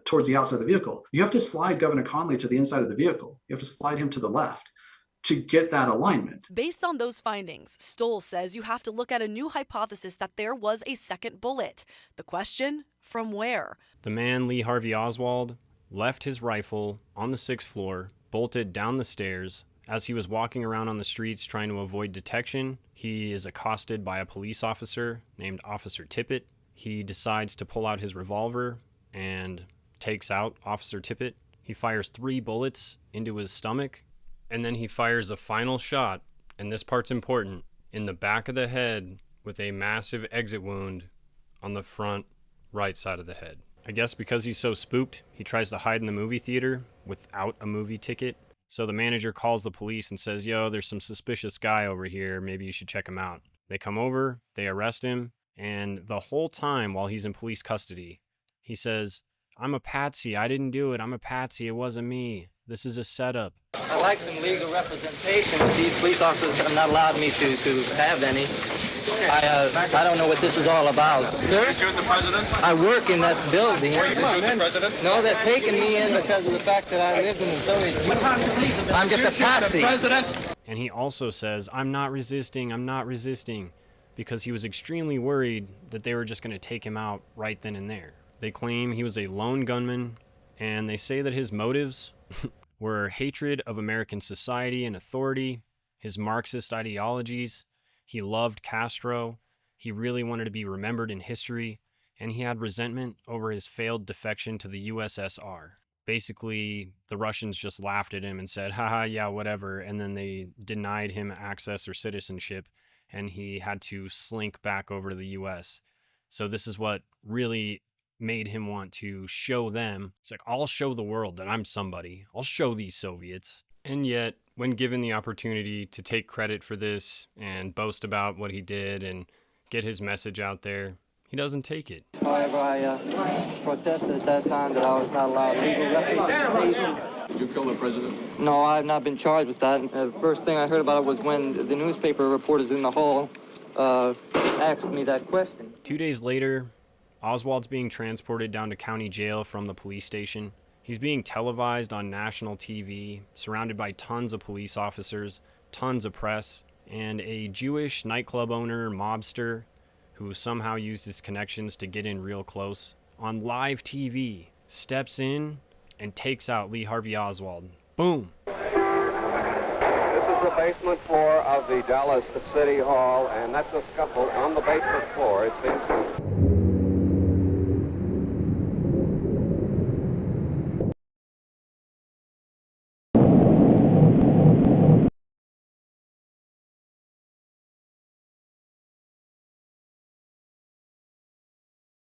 towards the outside of the vehicle. You have to slide Governor Connally to the inside of the vehicle. You have to slide him to the left to get that alignment. Based on those findings, Stoll says you have to look at a new hypothesis that there was a second bullet. The question, from where? The man, Lee Harvey Oswald, left his rifle on the 6th floor, bolted down the stairs. As he was walking around on the streets trying to avoid detection, he is accosted by a police officer named Officer Tippet. He decides to pull out his revolver and takes out Officer Tippet. He fires 3 bullets into his stomach, and then he fires a final shot, and this part's important, in the back of the head with a massive exit wound on the front right side of the head. I guess because he's so spooked, he tries to hide in the movie theater without a movie ticket. So the manager calls the police and says, yo, there's some suspicious guy over here. Maybe you should check him out. They come over, they arrest him, and the whole time while he's in police custody, he says, I'm a patsy. I didn't do it. I'm a patsy. It wasn't me. This is a setup. I'd like some legal representation. These police officers have not allowed me to have any. I don't know what this is all about. Sir? You shoot the president? I work in that building. You shoot the president? No, they're taking me in because of the fact that I lived in the Soviet Union. I'm just a patsy. And he also says, I'm not resisting, because he was extremely worried that they were just going to take him out right then and there. They claim he was a lone gunman And they say that his motives were hatred of American society and authority, his Marxist ideologies. He loved Castro. He really wanted to be remembered in history, and he had resentment over his failed defection to the USSR. Basically, the Russians just laughed at him and said, haha, yeah, whatever, and then they denied him access or citizenship, and he had to slink back over to the US. So this is what really made him want to show them. It's like, I'll show the world that I'm somebody. I'll show these Soviets. And yet, when given the opportunity to take credit for this and boast about what he did and get his message out there, he doesn't take it. However, I protested at that time that I was not allowed legal representation. Did you kill the president? No, I have not been charged with that. The first thing I heard about it was when the newspaper reporters in the hall asked me that question. 2 days later, Oswald's being transported down to county jail from the police station. He's being televised on national TV, surrounded by tons of police officers, tons of press, and a Jewish nightclub owner, mobster, who somehow used his connections to get in real close, on live TV, steps in and takes out Lee Harvey Oswald. Boom! This is the basement floor of the Dallas City Hall, and that's a scuffle on the basement floor, it seems to...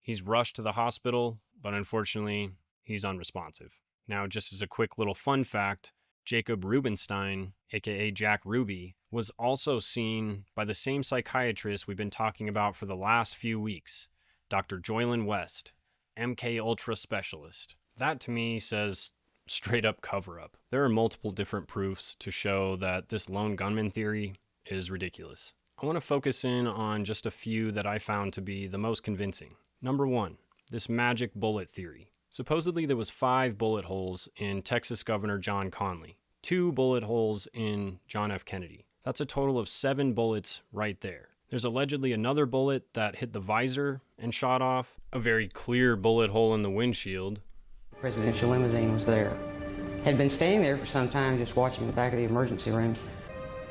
He's rushed to the hospital, but unfortunately, he's unresponsive. Now, just as a quick little fun fact, Jacob Rubenstein, aka Jack Ruby, was also seen by the same psychiatrist we've been talking about for the last few weeks, Dr. Joylyn West, MK Ultra specialist. That to me says straight up cover up. There are multiple different proofs to show that this lone gunman theory is ridiculous. I want to focus in on just a few that I found to be the most convincing. Number 1, this magic bullet theory. Supposedly there was 5 bullet holes in Texas Governor John Connally, 2 bullet holes in John F. Kennedy. That's a total of 7 bullets right there. There's allegedly another bullet that hit the visor and shot off, a very clear bullet hole in the windshield. The presidential limousine was there. Had been standing there for some time just watching the back of the emergency room.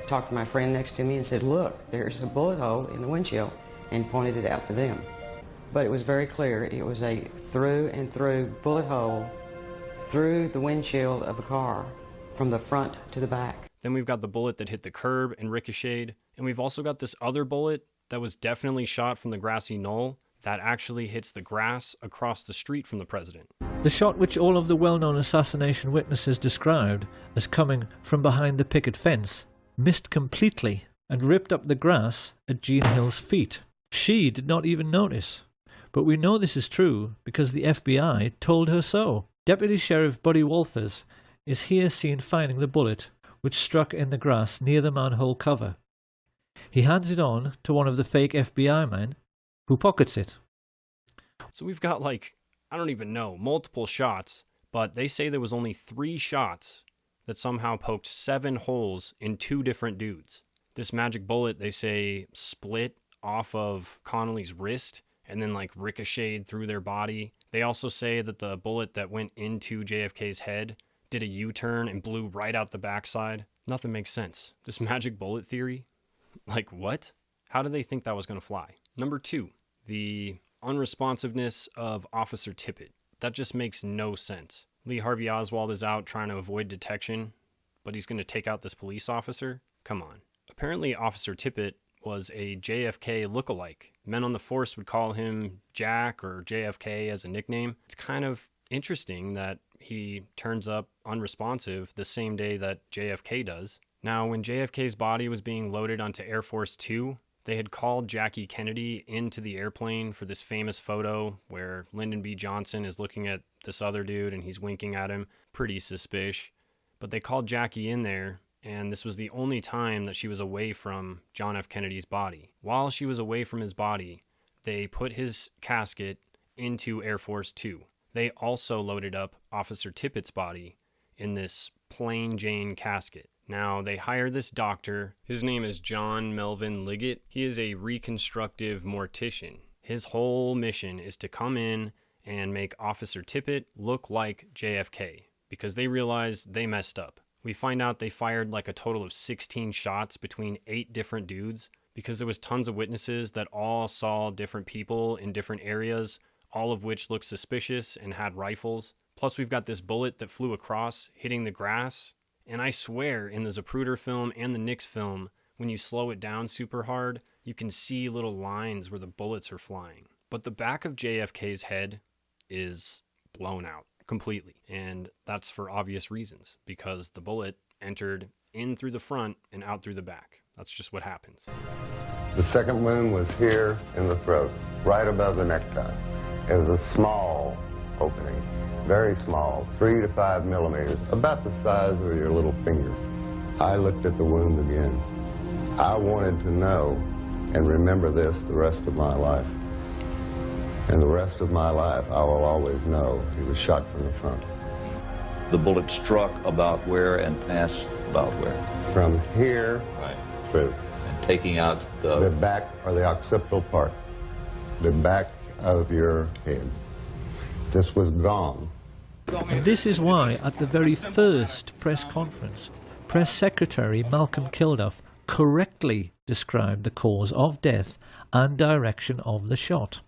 Talked to my friend next to me and said, look, there's a bullet hole in the windshield, and pointed it out to them. But it was very clear. It was a through and through bullet hole through the windshield of the car from the front to the back. Then we've got the bullet that hit the curb and ricocheted. And we've also got this other bullet that was definitely shot from the grassy knoll that actually hits the grass across the street from the president. The shot which all of the well-known assassination witnesses described as coming from behind the picket fence missed completely and ripped up the grass at Jean Hill's feet. She did not even notice. But we know this is true because the FBI told her so. Deputy Sheriff Buddy Walters is here seen finding the bullet which struck in the grass near the manhole cover. He hands it on to one of the fake FBI men, who pockets it. So we've got I don't even know, multiple shots, but they say there was only 3 shots that somehow poked 7 holes in 2 different dudes. This magic bullet, they say, split off of Connally's wrist and then ricocheted through their body. They also say that the bullet that went into JFK's head did a U-turn and blew right out the backside. Nothing makes sense. This magic bullet theory? What? How did they think that was going to fly? Number 2, the unresponsiveness of Officer Tippet. That just makes no sense. Lee Harvey Oswald is out trying to avoid detection, but he's going to take out this police officer? Come on. Apparently, Officer Tippet was a JFK lookalike. Men on the force would call him Jack or JFK as a nickname. It's kind of interesting that he turns up unresponsive the same day that JFK does. Now, when JFK's body was being loaded onto Air Force 2, they had called Jackie Kennedy into the airplane for this famous photo where Lyndon B. Johnson is looking at this other dude and he's winking at him. Pretty suspicious. But they called Jackie in there, and this was the only time that she was away from John F. Kennedy's body. While she was away from his body, they put his casket into Air Force 2. They also loaded up Officer Tippet's body in this plain Jane casket. Now, they hire this doctor. His name is John Melvin Liggett. He is a reconstructive mortician. His whole mission is to come in and make Officer Tippet look like JFK because they realize they messed up. We find out they fired like a total of 16 shots between 8 different dudes because there was tons of witnesses that all saw different people in different areas, all of which looked suspicious and had rifles. Plus we've got this bullet that flew across, hitting the grass. And I swear in the Zapruder film and the Nix film, when you slow it down super hard, you can see little lines where the bullets are flying. But the back of JFK's head is blown out completely. And that's for obvious reasons, because the bullet entered in through the front and out through the back. That's just what happens. The second wound was here in the throat, right above the necktie. It was a small opening, very small, 3 to 5 millimeters, about the size of your little finger. I looked at the wound again. I wanted to know and remember this the rest of my life. And the rest of my life, I will always know he was shot from the front. The bullet struck about where and passed about where? From here through. And taking out the back or the occipital part, the back of your head. This was gone. And this is why, at the very first press conference, Press Secretary Malcolm Kilduff correctly described the cause of death and direction of the shot.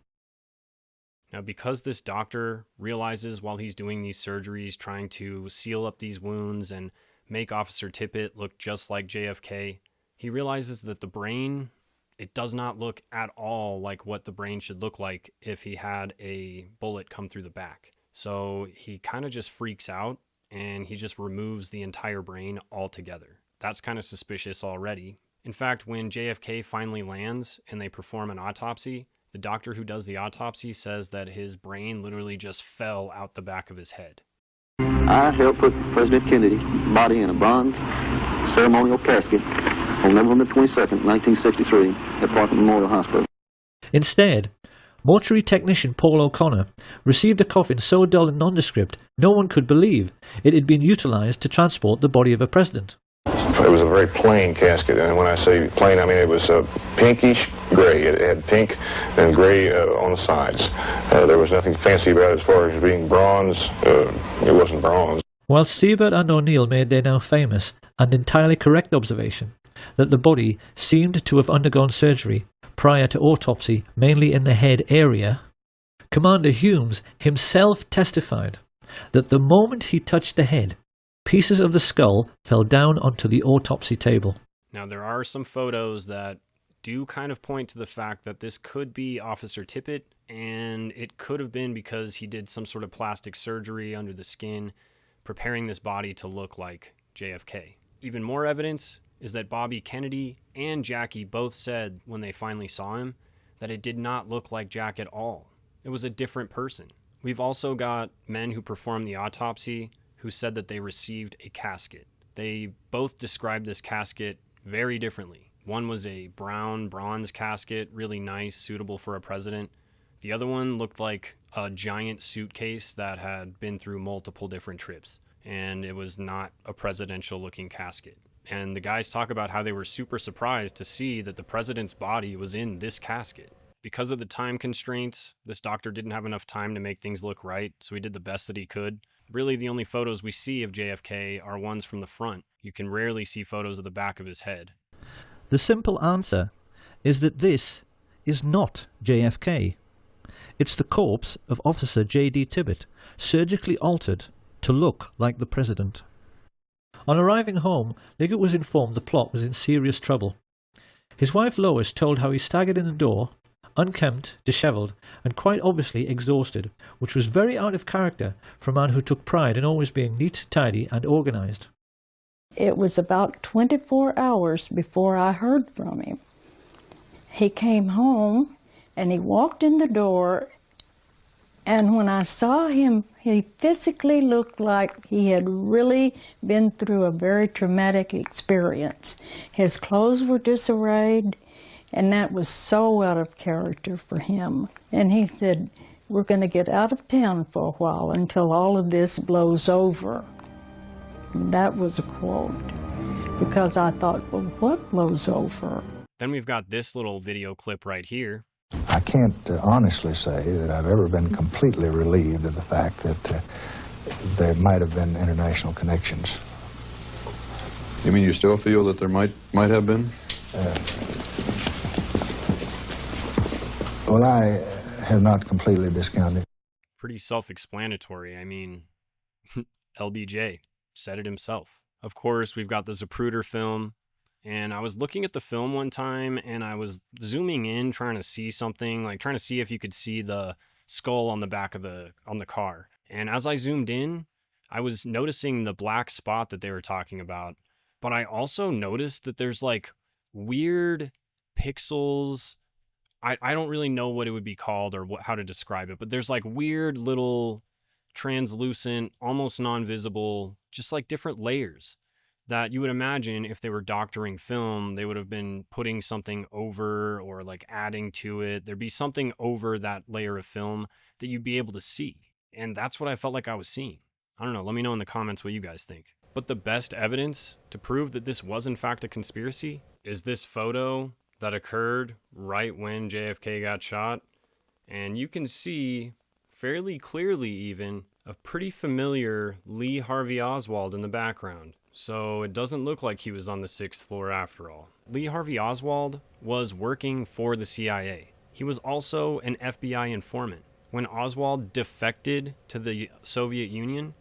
Now, because this doctor realizes while he's doing these surgeries, trying to seal up these wounds and make Officer Tippet look just like JFK, he realizes that the brain, it does not look at all like what the brain should look like if he had a bullet come through the back. So he kind of just freaks out and he just removes the entire brain altogether. That's kind of suspicious already. In fact, when JFK finally lands and they perform an autopsy, the doctor who does the autopsy says that his brain literally just fell out the back of his head. I helped put President Kennedy's body in a bronze ceremonial casket on November 22nd, 1963, at Parkland Memorial Hospital. Instead, mortuary technician Paul O'Connor received a coffin so dull and nondescript no one could believe it had been utilized to transport the body of a president. It was a very plain casket, and when I say plain, I mean it was pinkish gray. It had pink and gray on the sides. There was nothing fancy about it as far as being bronze. It wasn't bronze. While Siebert and O'Neill made their now famous and entirely correct observation that the body seemed to have undergone surgery prior to autopsy, mainly in the head area, Commander Humes himself testified that the moment he touched the head, pieces of the skull fell down onto the autopsy table. Now, there are some photos that do kind of point to the fact that this could be Officer Tippet, and it could have been because he did some sort of plastic surgery under the skin, preparing this body to look like JFK. Even more evidence is that Bobby Kennedy and Jackie both said when they finally saw him that it did not look like Jack at all. It was a different person. We've also got men who performed the autopsy who said that they received a casket. They both described this casket very differently. One was a brown bronze casket, really nice, suitable for a president. The other one looked like a giant suitcase that had been through multiple different trips, and it was not a presidential looking casket. And the guys talk about how they were super surprised to see that the president's body was in this casket. Because of the time constraints, this doctor didn't have enough time to make things look right, so he did the best that he could. Really, the only photos we see of JFK are ones from the front. You can rarely see photos of the back of his head. The simple answer is that this is not JFK. It's the corpse of Officer J.D. Tippet, surgically altered to look like the president. On arriving home, Liggett was informed the plot was in serious trouble. His wife Lois told how he staggered in the door, unkempt, dishevelled, and quite obviously exhausted, which was very out of character for a man who took pride in always being neat, tidy, and organised. It was about 24 hours before I heard from him. He came home and he walked in the door, and when I saw him, he physically looked like he had really been through a very traumatic experience. His clothes were disarrayed, and that was so out of character for him. And he said, "We're going to get out of town for a while until all of this blows over." And that was a quote, because I thought, well, what blows over? Then we've got this little video clip right here. I can't honestly say that I've ever been completely relieved of the fact that there might have been international connections. You mean you still feel that there might have been? Well, I have not completely discounted. Pretty self-explanatory. I mean, LBJ said it himself. Of course, we've got the Zapruder film, and I was looking at the film one time, and I was zooming in, trying to see something, like trying to see if you could see the skull on the back of the car. And as I zoomed in, I was noticing the black spot that they were talking about, but I also noticed that there's like weird pixels. I don't really know what it would be called or how to describe it, but there's like weird little translucent, almost non-visible, just like different layers that you would imagine if they were doctoring film, they would have been putting something over or like adding to it. There'd be something over that layer of film that you'd be able to see. And that's what I felt like I was seeing. I don't know. Let me know in the comments what you guys think. But the best evidence to prove that this was in fact a conspiracy is this photo that occurred right when JFK got shot. And you can see fairly clearly even a pretty familiar Lee Harvey Oswald in the background. So it doesn't look like he was on the 6th floor after all. Lee Harvey Oswald was working for the CIA. He was also an FBI informant. When Oswald defected to the Soviet Union,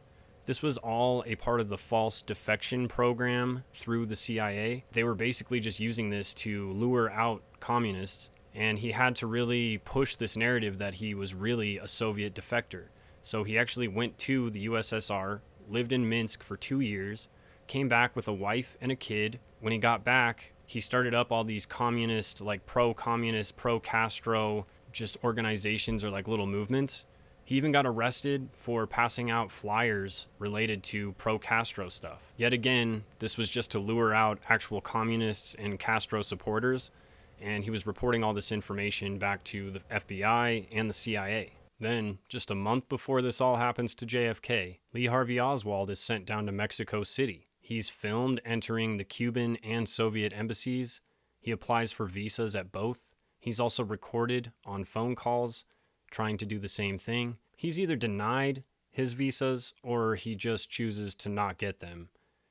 this was all a part of the false defection program through the CIA. They were basically just using this to lure out communists, and he had to really push this narrative that he was really a Soviet defector. So he actually went to the USSR, lived in Minsk for 2 years, came back with a wife and a kid. When he got back, he started up all these communist, like pro-communist, pro-Castro, just organizations or like little movements. He even got arrested for passing out flyers related to pro-Castro stuff. Yet again, this was just to lure out actual communists and Castro supporters, and he was reporting all this information back to the FBI and the CIA. Then, just a month before this all happens to JFK, Lee Harvey Oswald is sent down to Mexico City. He's filmed entering the Cuban and Soviet embassies. He applies for visas at both. He's also recorded on phone calls trying to do the same thing. He's either denied his visas or he just chooses to not get them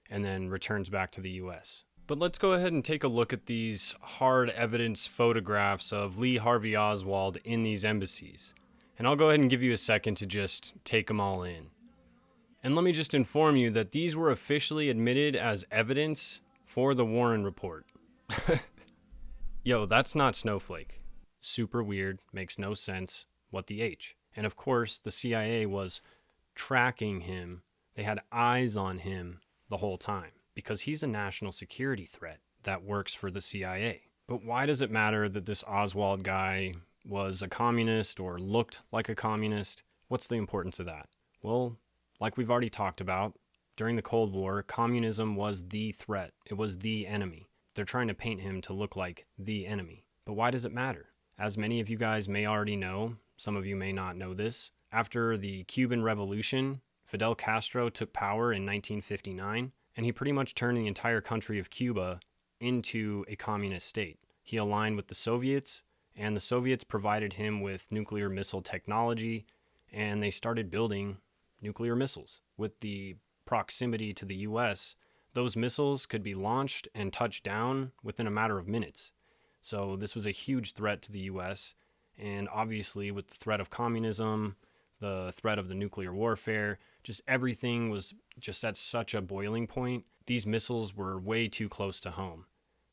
and then returns back to the US. But let's go ahead and take a look at these hard evidence photographs of Lee Harvey Oswald in these embassies. And I'll go ahead and give you a second to just take them all in. And let me just inform you that these were officially admitted as evidence for the Warren Report. Yo, that's not Snowflake. Super weird, makes no sense. What the H? And of course, the CIA was tracking him. They had eyes on him the whole time because he's a national security threat that works for the CIA. But why does it matter that this Oswald guy was a communist or looked like a communist? What's the importance of that? Well, like we've already talked about, during the Cold War, communism was the threat. It was the enemy. They're trying to paint him to look like the enemy. But why does it matter? As many of you guys may already know, some of you may not know this, after the Cuban Revolution, Fidel Castro took power in 1959, and he pretty much turned the entire country of Cuba into a communist state. He aligned with the Soviets, and the Soviets provided him with nuclear missile technology, and they started building nuclear missiles. With the proximity to the US, those missiles could be launched and touched down within a matter of minutes. So this was a huge threat to the US, and obviously with the threat of communism, the threat of the nuclear warfare, just everything was just at such a boiling point. These missiles were way too close to home,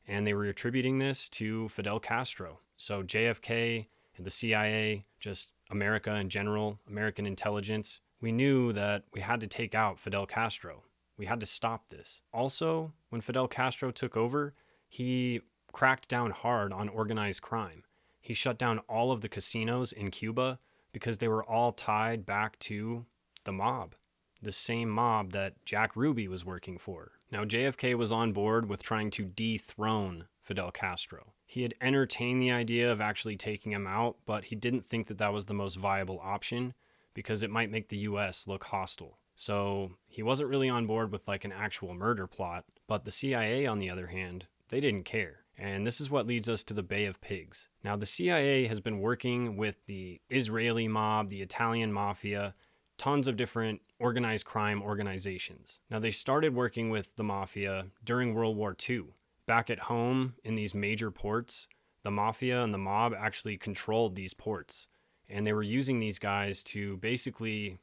and they were attributing this to Fidel Castro. So JFK and the CIA, just America in general, American intelligence, we knew that we had to take out Fidel Castro. We had to stop this. Also, when Fidel Castro took over, he cracked down hard on organized crime. He shut down all of the casinos in Cuba because they were all tied back to the mob, the same mob that Jack Ruby was working for. Now, JFK was on board with trying to dethrone Fidel Castro. He had entertained the idea of actually taking him out, but he didn't think that that was the most viable option because it might make the US look hostile. So he wasn't really on board with like an actual murder plot, but the CIA, on the other hand, they didn't care. And this is what leads us to the Bay of Pigs. Now, the CIA has been working with the Israeli mob, the Italian mafia, tons of different organized crime organizations. Now, they started working with the mafia during World War II. Back at home in these major ports, the mafia and the mob actually controlled these ports. And they were using these guys to basically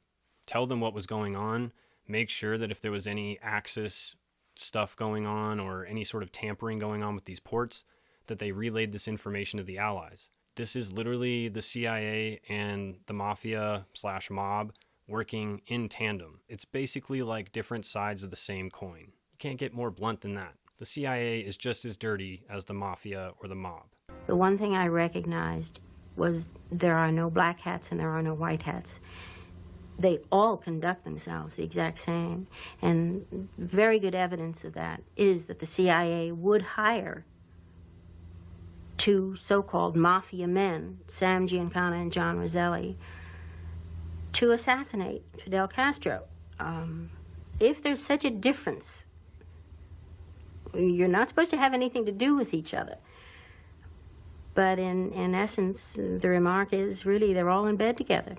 tell them what was going on, make sure that if there was any Axis stuff going on or any sort of tampering going on with these ports, that they relayed this information to the Allies. This is literally the CIA and the mafia/mob working in tandem. It's basically like different sides of the same coin. You can't get more blunt than that. The CIA is just as dirty as the mafia or the mob. The one thing I recognized was there are no black hats and there are no white hats. They all conduct themselves the exact same. And very good evidence of that is that the CIA would hire two so-called mafia men, Sam Giancana and John Roselli, to assassinate Fidel Castro. If there's such a difference, you're not supposed to have anything to do with each other. But in essence, the remark is really they're all in bed together.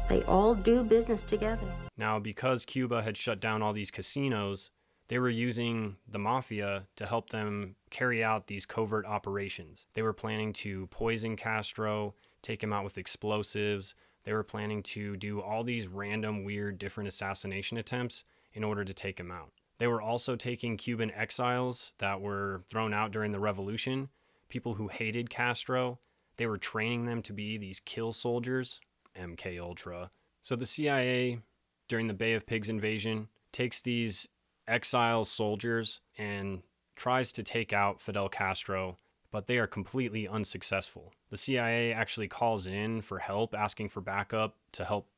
They all do business together. Now, because Cuba had shut down all these casinos, they were using the mafia to help them carry out these covert operations. They were planning to poison Castro, take him out with explosives. They were planning to do all these random, weird, different assassination attempts in order to take him out. They were also taking Cuban exiles that were thrown out during the revolution, people who hated Castro. They were training them to be these kill soldiers, MK Ultra. So the CIA, during the Bay of Pigs invasion, takes these exile soldiers and tries to take out Fidel Castro, but they are completely unsuccessful. The CIA actually calls in for help, asking for backup to help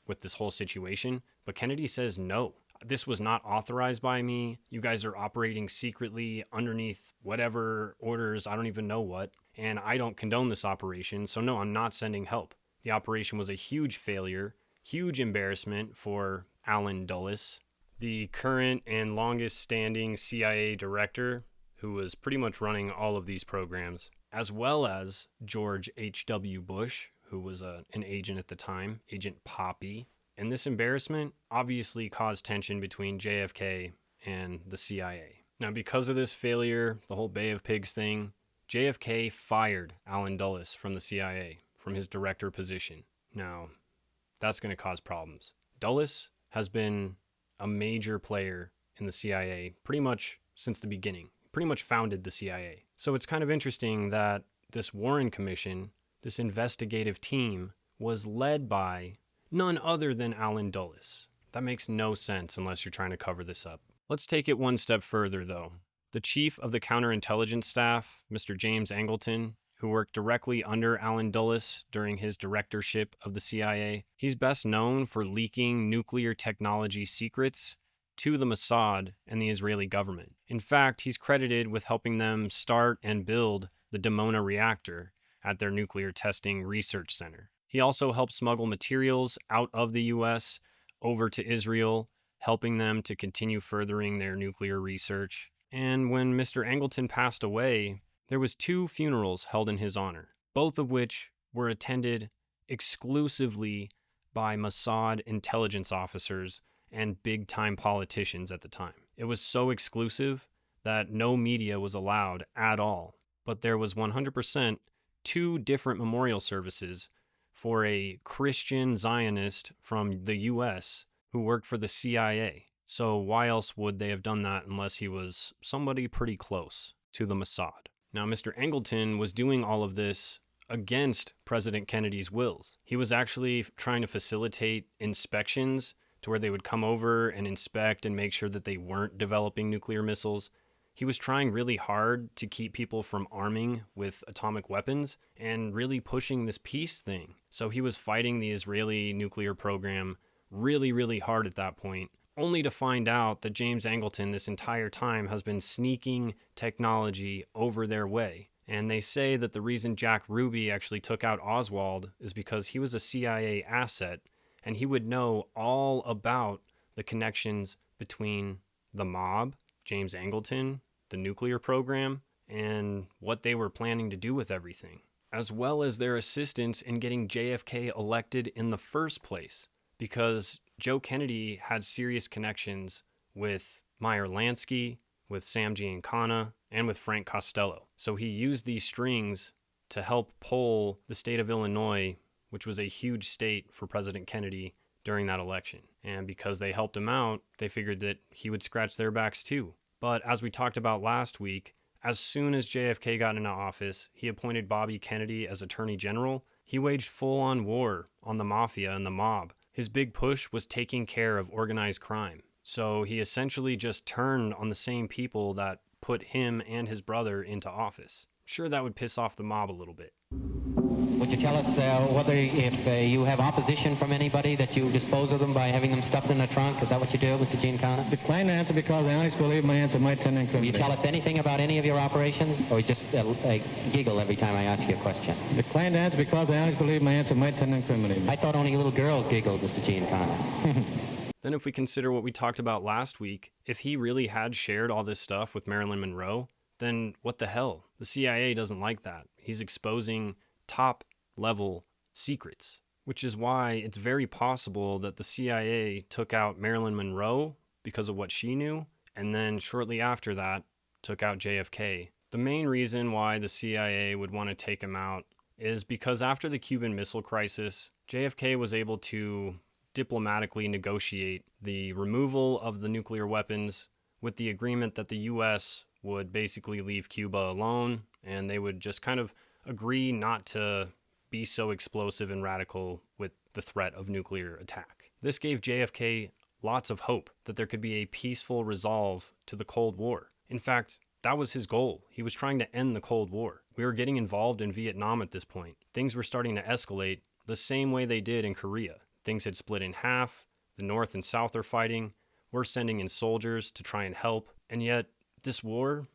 with this whole situation, but Kennedy says no. This was not authorized by me. You guys are operating secretly underneath whatever orders, I don't even know what, and I don't condone this operation, so no, I'm not sending help. The operation was a huge failure, huge embarrassment for Allen Dulles, the current and longest standing CIA director who was pretty much running all of these programs, as well as George H.W. Bush, who was an agent at the time, Agent Poppy. And this embarrassment obviously caused tension between JFK and the CIA. Now, because of this failure, the whole Bay of Pigs thing, JFK fired Allen Dulles from the CIA, from his director position. Now, that's going to cause problems. Dulles has been a major player in the CIA pretty much since the beginning, pretty much founded the CIA. So it's kind of interesting that this Warren Commission, this investigative team, was led by none other than Allen Dulles. That makes no sense unless you're trying to cover this up. Let's take it one step further, though. The chief of the counterintelligence staff, Mr. James Angleton, who worked directly under Allen Dulles during his directorship of the CIA, he's best known for leaking nuclear technology secrets to the Mossad and the Israeli government. In fact, he's credited with helping them start and build the Dimona reactor at their nuclear testing research center. He also helped smuggle materials out of the U.S. over to Israel, helping them to continue furthering their nuclear research. And when Mr. Angleton passed away, there was 2 funerals held in his honor, both of which were attended exclusively by Mossad intelligence officers and big-time politicians at the time. It was so exclusive that no media was allowed at all, but there was 100% 2 different memorial services for a Christian Zionist from the U.S. who worked for the CIA. So why else would they have done that unless he was somebody pretty close to the Mossad? Now, Mr. Angleton was doing all of this against President Kennedy's wills. He was actually trying to facilitate inspections to where they would come over and inspect and make sure that they weren't developing nuclear missiles. He was trying really hard to keep people from arming with atomic weapons and really pushing this peace thing. So he was fighting the Israeli nuclear program really, really hard at that point, only to find out that James Angleton this entire time has been sneaking technology over their way. And they say that the reason Jack Ruby actually took out Oswald is because he was a CIA asset and he would know all about the connections between the mob, James Angleton, the nuclear program, and what they were planning to do with everything, as well as their assistance in getting JFK elected in the first place, because Joe Kennedy had serious connections with Meyer Lansky, with Sam Giancana, and with Frank Costello. So he used these strings to help pull the state of Illinois, which was a huge state for President Kennedy during that election. And because they helped him out, they figured that he would scratch their backs too. But as we talked about last week, as soon as JFK got into office, he appointed Bobby Kennedy as Attorney General. He waged full-on war on the mafia and the mob. His big push was taking care of organized crime. So he essentially just turned on the same people that put him and his brother into office. Sure, that would piss off the mob a little bit. Would you tell us whether if you have opposition from anybody that you dispose of them by having them stuffed in a trunk? Is that what you do, Mr. Giancana? Decline to answer because I honestly believe my answer might tend to Will you incriminate. tell us anything about any of your operations, or you just giggle every time I ask you a question? Decline to answer because I honestly believe my answer might tend to incriminate me. I thought only little girls giggled, Mr. Giancana. Then if we consider what we talked about last week, if he really had shared all this stuff with Marilyn Monroe, then what the hell? The CIA doesn't like that. He's exposing top-level secrets, which is why it's very possible that the CIA took out Marilyn Monroe because of what she knew, and then shortly after that, took out JFK. The main reason why the CIA would want to take him out is because after the Cuban Missile Crisis, JFK was able to diplomatically negotiate the removal of the nuclear weapons with the agreement that the U.S. would basically leave Cuba alone, and they would just kind of agree not to be so explosive and radical with the threat of nuclear attack. This gave JFK lots of hope that there could be a peaceful resolve to the Cold War. In fact, that was his goal. He was trying to end the Cold War. We were getting involved in Vietnam at this point. Things were starting to escalate the same way they did in Korea. Things had split in half. The North and South are fighting. We're sending in soldiers to try and help. And yet, this war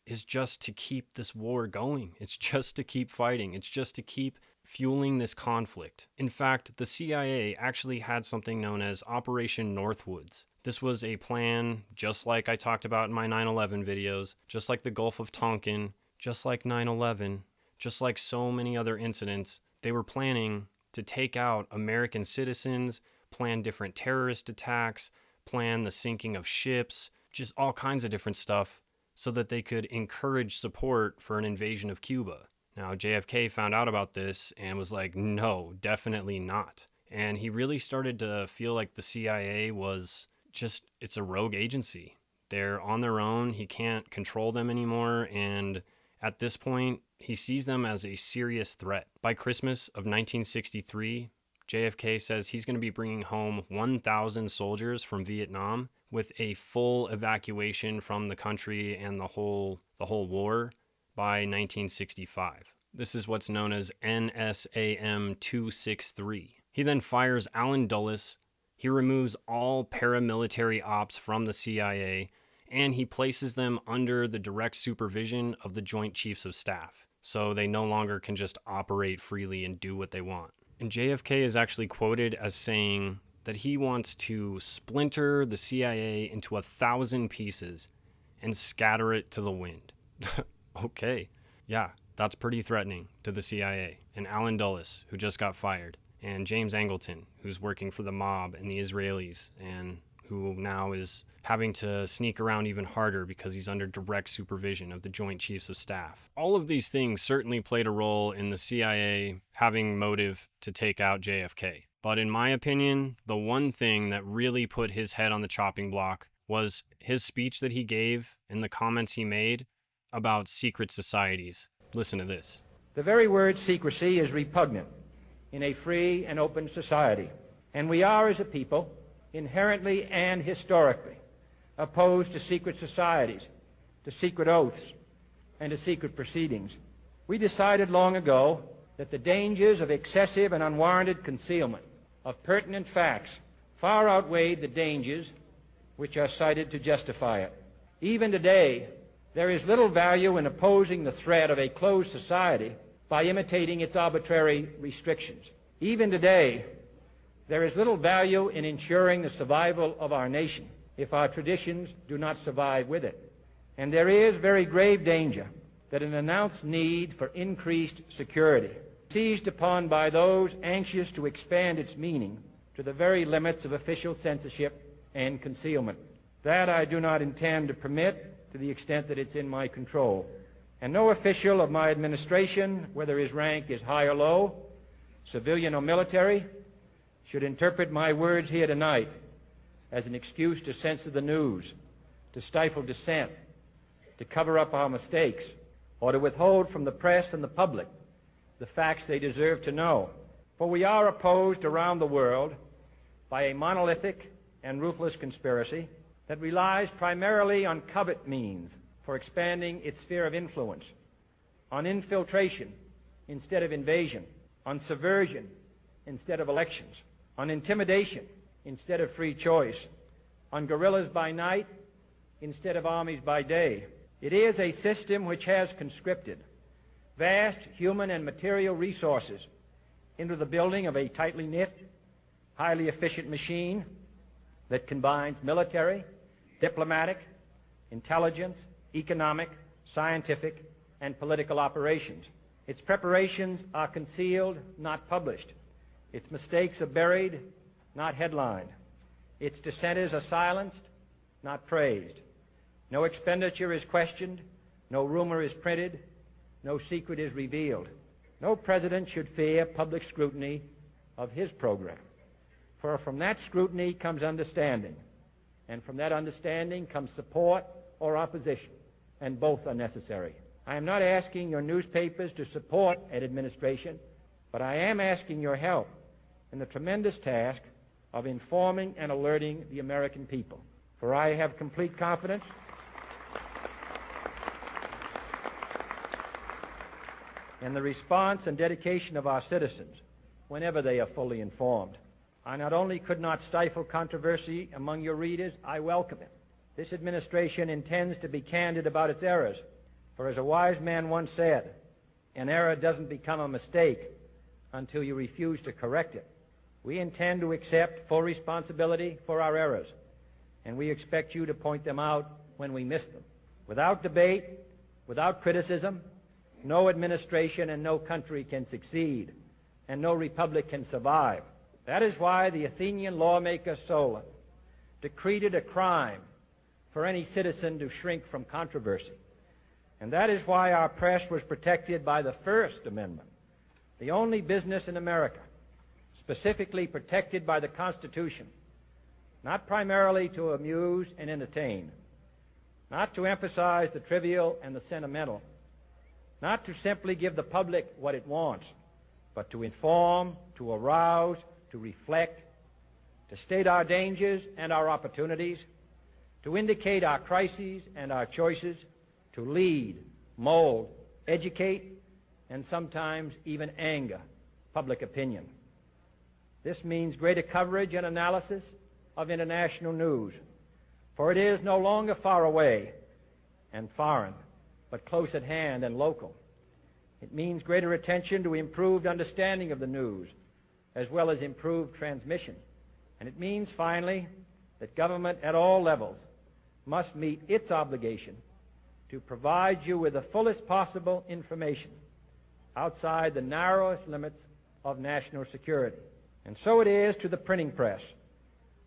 is just to keep this war going. It's just to keep fighting. It's just to keep fueling this conflict. In fact, the CIA actually had something known as Operation Northwoods. This was a plan just like I talked about in my 9/11 videos, just like the Gulf of Tonkin, just like 9/11, just like so many other incidents. They were planning to take out American citizens, plan different terrorist attacks, plan the sinking of ships, just all kinds of different stuff so that they could encourage support for an invasion of Cuba. Now, JFK found out about this and was like, no, definitely not. And he really started to feel like the CIA was just, it's a rogue agency. They're on their own. He can't control them anymore. And at this point, he sees them as a serious threat. By Christmas of 1963, JFK says he's going to be bringing home 1,000 soldiers from Vietnam with a full evacuation from the country and the whole war by 1965. This is what's known as NSAM 263. He then fires Allen Dulles. He removes all paramilitary ops from the CIA, and he places them under the direct supervision of the Joint Chiefs of Staff. So they no longer can just operate freely and do what they want. And JFK is actually quoted as saying that he wants to splinter the CIA into 1,000 pieces and scatter it to the wind. Okay, yeah, that's pretty threatening to the CIA. And Allen Dulles, who just got fired, and James Angleton, who's working for the mob and the Israelis, and who now is having to sneak around even harder because he's under direct supervision of the Joint Chiefs of Staff. All of these things certainly played a role in the CIA having motive to take out JFK. But in my opinion, the one thing that really put his head on the chopping block was his speech that he gave and the comments he made about secret societies. Listen to this. The very word secrecy is repugnant in a free and open society. And we are, as a people, inherently and historically opposed to secret societies, to secret oaths, and to secret proceedings. We decided long ago that the dangers of excessive and unwarranted concealment of pertinent facts far outweighed the dangers which are cited to justify it. Even today, there is little value in opposing the threat of a closed society by imitating its arbitrary restrictions. Even today, there is little value in ensuring the survival of our nation if our traditions do not survive with it. And there is very grave danger that an announced need for increased security, seized upon by those anxious to expand its meaning to the very limits of official censorship and concealment. That I do not intend to permit to the extent that it's in my control. And no official of my administration, whether his rank is high or low, civilian or military, should interpret my words here tonight as an excuse to censor the news, to stifle dissent, to cover up our mistakes, or to withhold from the press and the public the facts they deserve to know. For we are opposed around the world by a monolithic and ruthless conspiracy that relies primarily on covert means for expanding its sphere of influence, on infiltration instead of invasion, on subversion instead of elections, on intimidation instead of free choice, on guerrillas by night instead of armies by day. It is a system which has conscripted vast human and material resources into the building of a tightly knit, highly efficient machine that combines military, diplomatic, intelligence, economic, scientific, and political operations. Its preparations are concealed, not published. Its mistakes are buried, not headlined. Its dissenters are silenced, not praised. No expenditure is questioned, no rumor is printed, no secret is revealed. No president should fear public scrutiny of his program, for from that scrutiny comes understanding, and from that understanding comes support or opposition, and both are necessary. I am not asking your newspapers to support an administration, but I am asking your help in the tremendous task of informing and alerting the American people. For I have complete confidence in the response and dedication of our citizens whenever they are fully informed. I not only could not stifle controversy among your readers, I welcome it. This administration intends to be candid about its errors, for as a wise man once said, an error doesn't become a mistake until you refuse to correct it. We intend to accept full responsibility for our errors, and we expect you to point them out when we miss them. Without debate, without criticism, no administration and no country can succeed, and no republic can survive. That is why the Athenian lawmaker Solon decreed it a crime for any citizen to shrink from controversy. And that is why our press was protected by the First Amendment, the only business in America specifically protected by the Constitution, not primarily to amuse and entertain, not to emphasize the trivial and the sentimental, not to simply give the public what it wants, but to inform, to arouse, to reflect, to state our dangers and our opportunities, to indicate our crises and our choices, to lead, mold, educate, and sometimes even anger public opinion. This means greater coverage and analysis of international news, for it is no longer far away and foreign, but close at hand and local. It means greater attention to improved understanding of the news, as well as improved transmission. And it means, finally, that government at all levels must meet its obligation to provide you with the fullest possible information outside the narrowest limits of national security. And so it is to the printing press,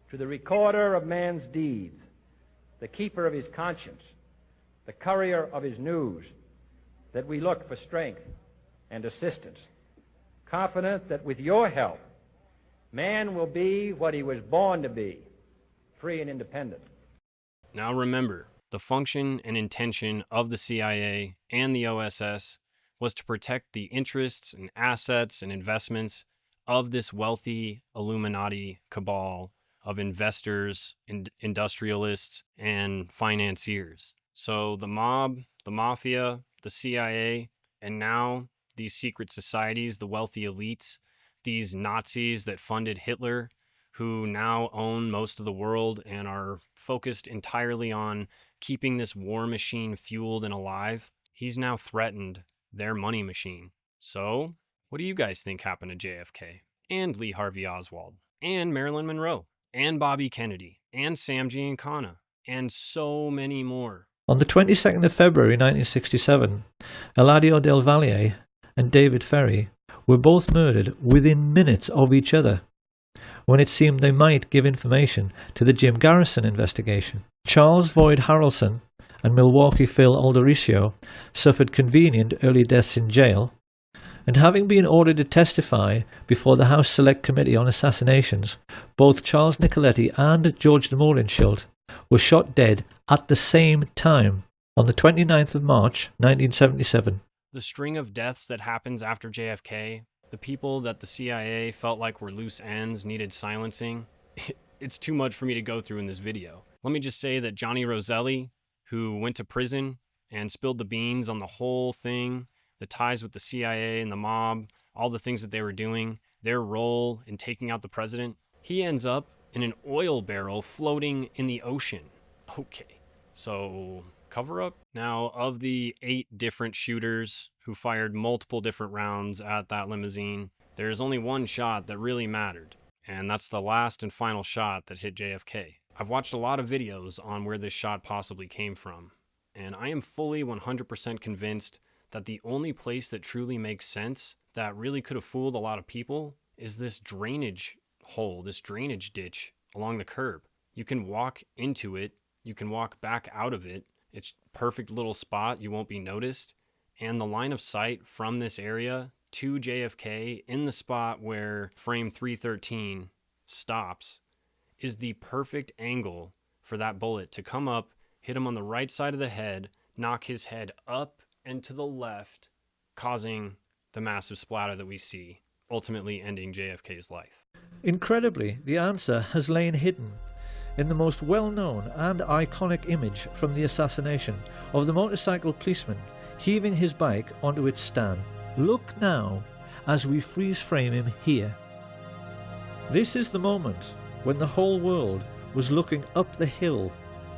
to the recorder of man's deeds, the keeper of his conscience, the courier of his news, that we look for strength and assistance, confident that with your help, man will be what he was born to be, free and independent. Now remember, the function and intention of the CIA and the OSS was to protect the interests and assets and investments of this wealthy Illuminati cabal of investors, industrialists, and financiers. So the mob, the mafia, the CIA, and now these secret societies, the wealthy elites, these Nazis that funded Hitler, who now own most of the world and are focused entirely on keeping this war machine fueled and alive, he's now threatened their money machine. So, what do you guys think happened to JFK, and Lee Harvey Oswald, and Marilyn Monroe, and Bobby Kennedy, and Sam Giancana, and so many more? On the 22nd of February 1967, Eladio Del Valle and David Ferry were both murdered within minutes of each other, when it seemed they might give information to the Jim Garrison investigation. Charles Boyd Harrelson and Milwaukee Phil Aldericio suffered convenient early deaths in jail, and having been ordered to testify before the House Select Committee on Assassinations, both Charles Nicoletti and George de Mohrenschildt were shot dead at the same time on the 29th of March 1977. The string of deaths that happens after JFK, the people that the CIA felt like were loose ends, needed silencing, it's too much for me to go through in this video. Let me just say that Johnny Roselli, who went to prison and spilled the beans on the whole thing, the ties with the CIA and the mob, all the things that they were doing, their role in taking out the president, he ends up in an oil barrel floating in the ocean. Okay, so cover up? Now, of the 8 different shooters who fired multiple different rounds at that limousine, there's only one shot that really mattered, and that's the last and final shot that hit JFK. I've watched a lot of videos on where this shot possibly came from, and I am fully 100% convinced that the only place that truly makes sense, that really could have fooled a lot of people, is this drainage hole, this drainage ditch along the curb. You can walk into it, you can walk back out of it. It's a perfect little spot, you won't be noticed. And the line of sight from this area to JFK in the spot where frame 313 stops is the perfect angle for that bullet to come up, hit him on the right side of the head, knock his head up and to the left, causing the massive splatter that we see, ultimately ending JFK's life. Incredibly, the answer has lain hidden in the most well-known and iconic image from the assassination of the motorcycle policeman heaving his bike onto its stand. Look now as we freeze frame him here. This is the moment when the whole world was looking up the hill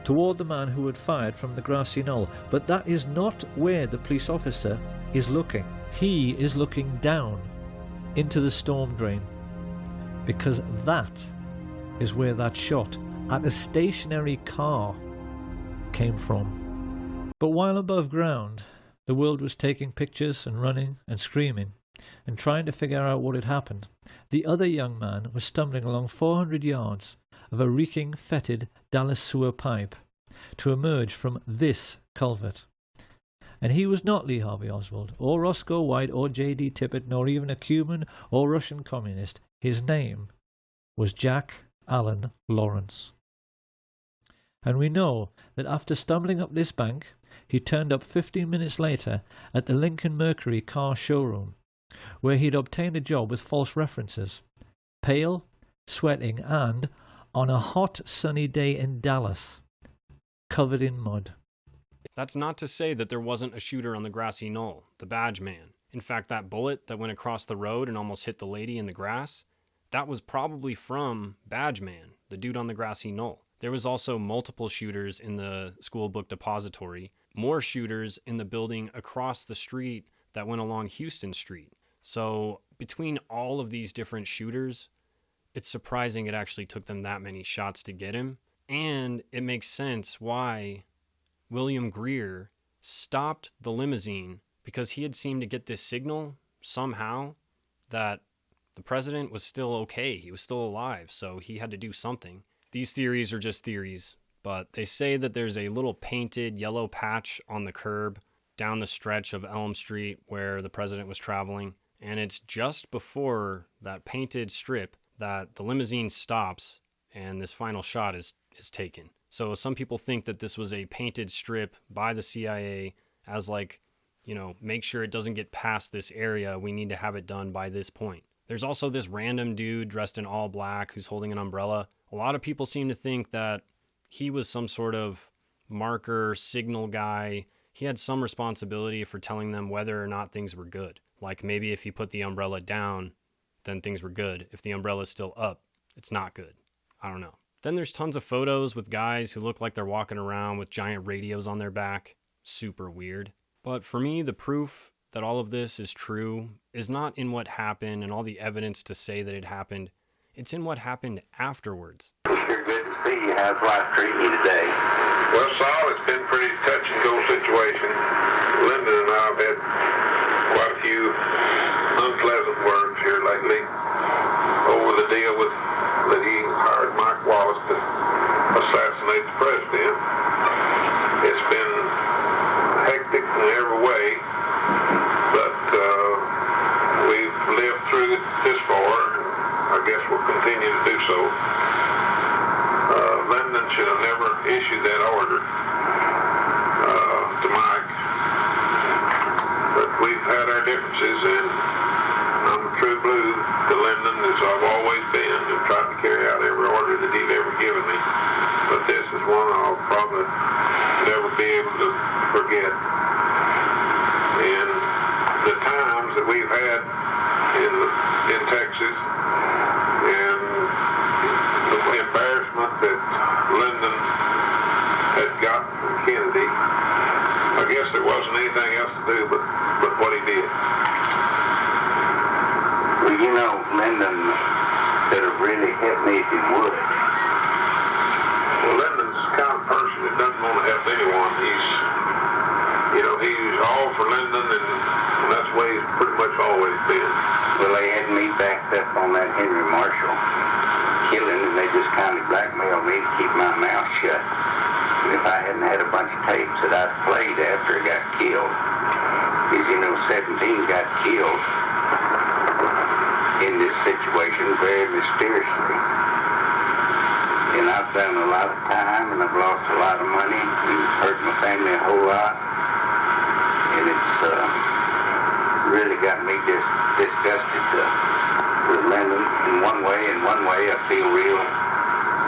toward the man who had fired from the grassy knoll, but that is not where the police officer is looking. He is looking down into the storm drain, because that is where that shot at a stationary car came from. But while above ground, the world was taking pictures and running and screaming and trying to figure out what had happened, the other young man was stumbling along 400 yards of a reeking, fetid Dallas sewer pipe to emerge from this culvert. And he was not Lee Harvey Oswald, or Roscoe White, or J.D. Tippet, nor even a Cuban or Russian communist. His name was Jack Allen Lawrence. And we know that after stumbling up this bank, he turned up 15 minutes later at the Lincoln Mercury car showroom, where he'd obtained a job with false references, pale, sweating, and, on a hot sunny day in Dallas, covered in mud. That's not to say that there wasn't a shooter on the grassy knoll, the badge man. In fact, that bullet that went across the road and almost hit the lady in the grass, that was probably from Badge Man, the dude on the grassy knoll. There was also multiple shooters in the school book depository, more shooters in the building across the street that went along Houston Street. So between all of these different shooters, it's surprising it actually took them that many shots to get him. And it makes sense why William Greer stopped the limousine, because he had seemed to get this signal somehow that the president was still okay. He was still alive, so he had to do something. These theories are just theories, but they say that there's a little painted yellow patch on the curb down the stretch of Elm Street where the president was traveling, and it's just before that painted strip that the limousine stops and this final shot is taken. So some people think that this was a painted strip by the CIA as like, you know, make sure it doesn't get past this area. We need to have it done by this point. There's also this random dude dressed in all black who's holding an umbrella. A lot of people seem to think that he was some sort of marker signal guy. He had some responsibility for telling them whether or not things were good. Like maybe if he put the umbrella down, then things were good. If the umbrella's still up, it's not good. I don't know. Then there's tons of photos with guys who look like they're walking around with giant radios on their back. Super weird. But for me, the proof that all of this is true is not in what happened and all the evidence to say that it happened. It's in what happened afterwards. It's sure good to see you. How's life treating you today? Well, Saul, it's been a pretty touch and go situation. Lyndon and I have had quite a few unpleasant words here lately over the deal with that he hired Mike Wallace to assassinate the president. It's been hectic in every way, but we've lived through it this far. I guess we'll continue to do so. Lyndon should have never issued that order to Mike. But we've had our differences, and I'm a true blue to Lyndon, as I've always been, and tried to carry out every order that he'd ever given me. But this is one I'll probably never be able to forget. And the times that we've had in Texas, and the embarrassment that Lyndon had gotten from Kennedy, I guess there wasn't anything else to do but what he did. Well, you know, Lyndon could have really hit me if he would. Well, Lyndon's the kind of person that doesn't want to help anyone. He's all for Lyndon, and that's the way he's pretty much always been. Well, they had me backed up on that Henry Marshall killing, and they just kind of blackmailed me to keep my mouth shut. And if I hadn't had a bunch of tapes that I'd played after he got killed, because, you know, 17 got killed in this situation very mysteriously. And I've done a lot of time, and I've lost a lot of money, and it's hurt my family a whole lot. And it's really got me just disgusted with Lyndon in one way. In one way, I feel real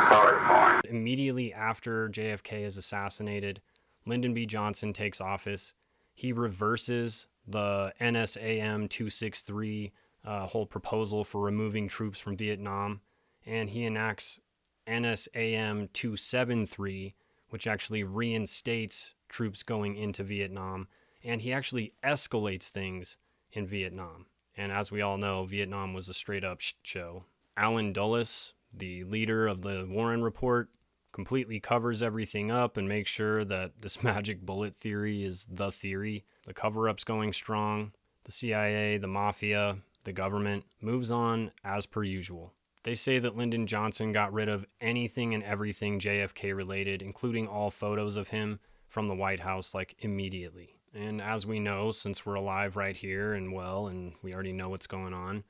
sorry for him. Immediately after JFK is assassinated, Lyndon B. Johnson takes office. He reverses the NSAM 263 whole proposal for removing troops from Vietnam, and he enacts NSAM 273, which actually reinstates troops going into Vietnam, and he actually escalates things in Vietnam. And as we all know, Vietnam was a straight-up shit show. Allen Dulles, the leader of the Warren Report, completely covers everything up and makes sure that this magic bullet theory is the theory. The cover-up's going strong. The CIA, the mafia, the government moves on as per usual. They say that Lyndon Johnson got rid of anything and everything JFK related, including all photos of him from the White House, like immediately. And as we know, since we're alive right here and well, and we already know what's going on,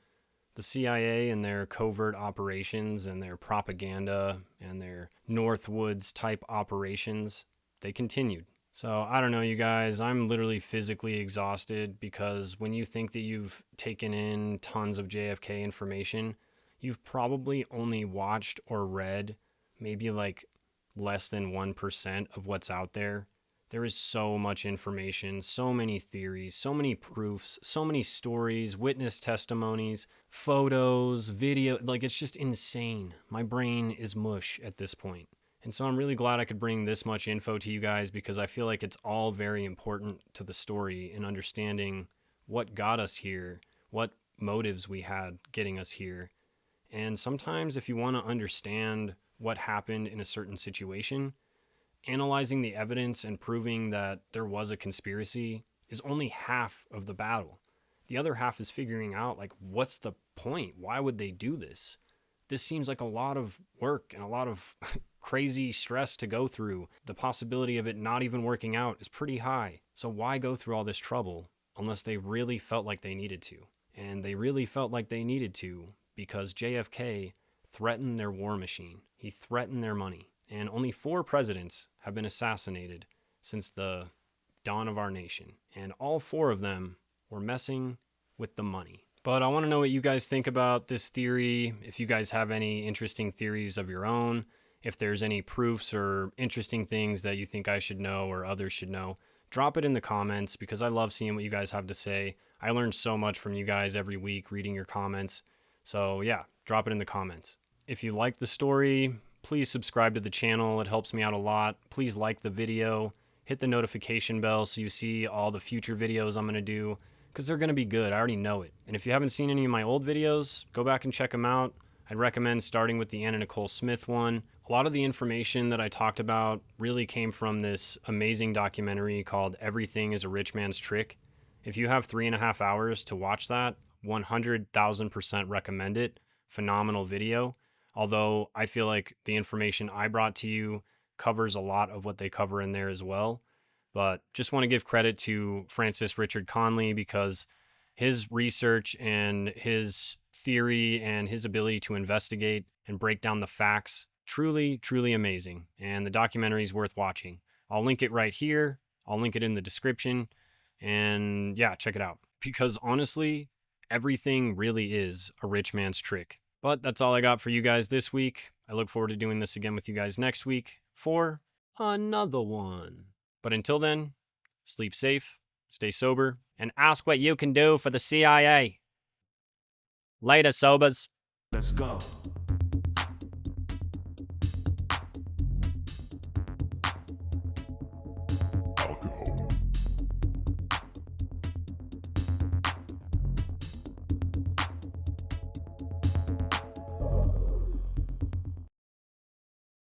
the CIA and their covert operations and their propaganda and their Northwoods type operations, they continued. So I don't know, you guys, I'm literally physically exhausted, because when you think that you've taken in tons of JFK information, you've probably only watched or read maybe like less than 1% of what's out there. There is so much information, so many theories, so many proofs, so many stories, witness testimonies, photos, video. Like, it's just insane. My brain is mush at this point. And so I'm really glad I could bring this much info to you guys, because I feel like it's all very important to the story and understanding what got us here, what motives we had getting us here. And sometimes if you want to understand what happened in a certain situation, analyzing the evidence and proving that there was a conspiracy is only half of the battle. The other half is figuring out, like, what's the point? Why would they do this? This seems like a lot of work and a lot of crazy stress to go through. The possibility of it not even working out is pretty high. So why go through all this trouble unless they really felt like they needed to? And they really felt like they needed to because JFK threatened their war machine. He threatened their money. And only 4 presidents have been assassinated since the dawn of our nation. And all 4 of them were messing with the money. But I want to know what you guys think about this theory. If you guys have any interesting theories of your own, if there's any proofs or interesting things that you think I should know or others should know, drop it in the comments, because I love seeing what you guys have to say. I learn so much from you guys every week reading your comments. So yeah, drop it in the comments. If you like the story, please subscribe to the channel. It helps me out a lot. Please like the video. Hit the notification bell so you see all the future videos I'm going to do, because they're going to be good. I already know it. And if you haven't seen any of my old videos, go back and check them out. I'd recommend starting with the Anna Nicole Smith one A lot of the information that I talked about really came from this amazing documentary called Everything is a Rich Man's Trick. If you have 3.5 hours to watch that, 100,000% recommend it. Phenomenal video. Although I feel like the information I brought to you covers a lot of what they cover in there as well. But just want to give credit to Francis Richard Connally because his research and his theory and his ability to investigate and break down the facts, truly, truly amazing. And the documentary is worth watching. I'll link it right here. I'll link it in the description. And yeah, check it out. Because honestly, everything really is a rich man's trick. But that's all I got for you guys this week. I look forward to doing this again with you guys next week for another one. But until then, sleep safe, stay sober, and ask what you can do for the CIA. Later, sobers. Let's go.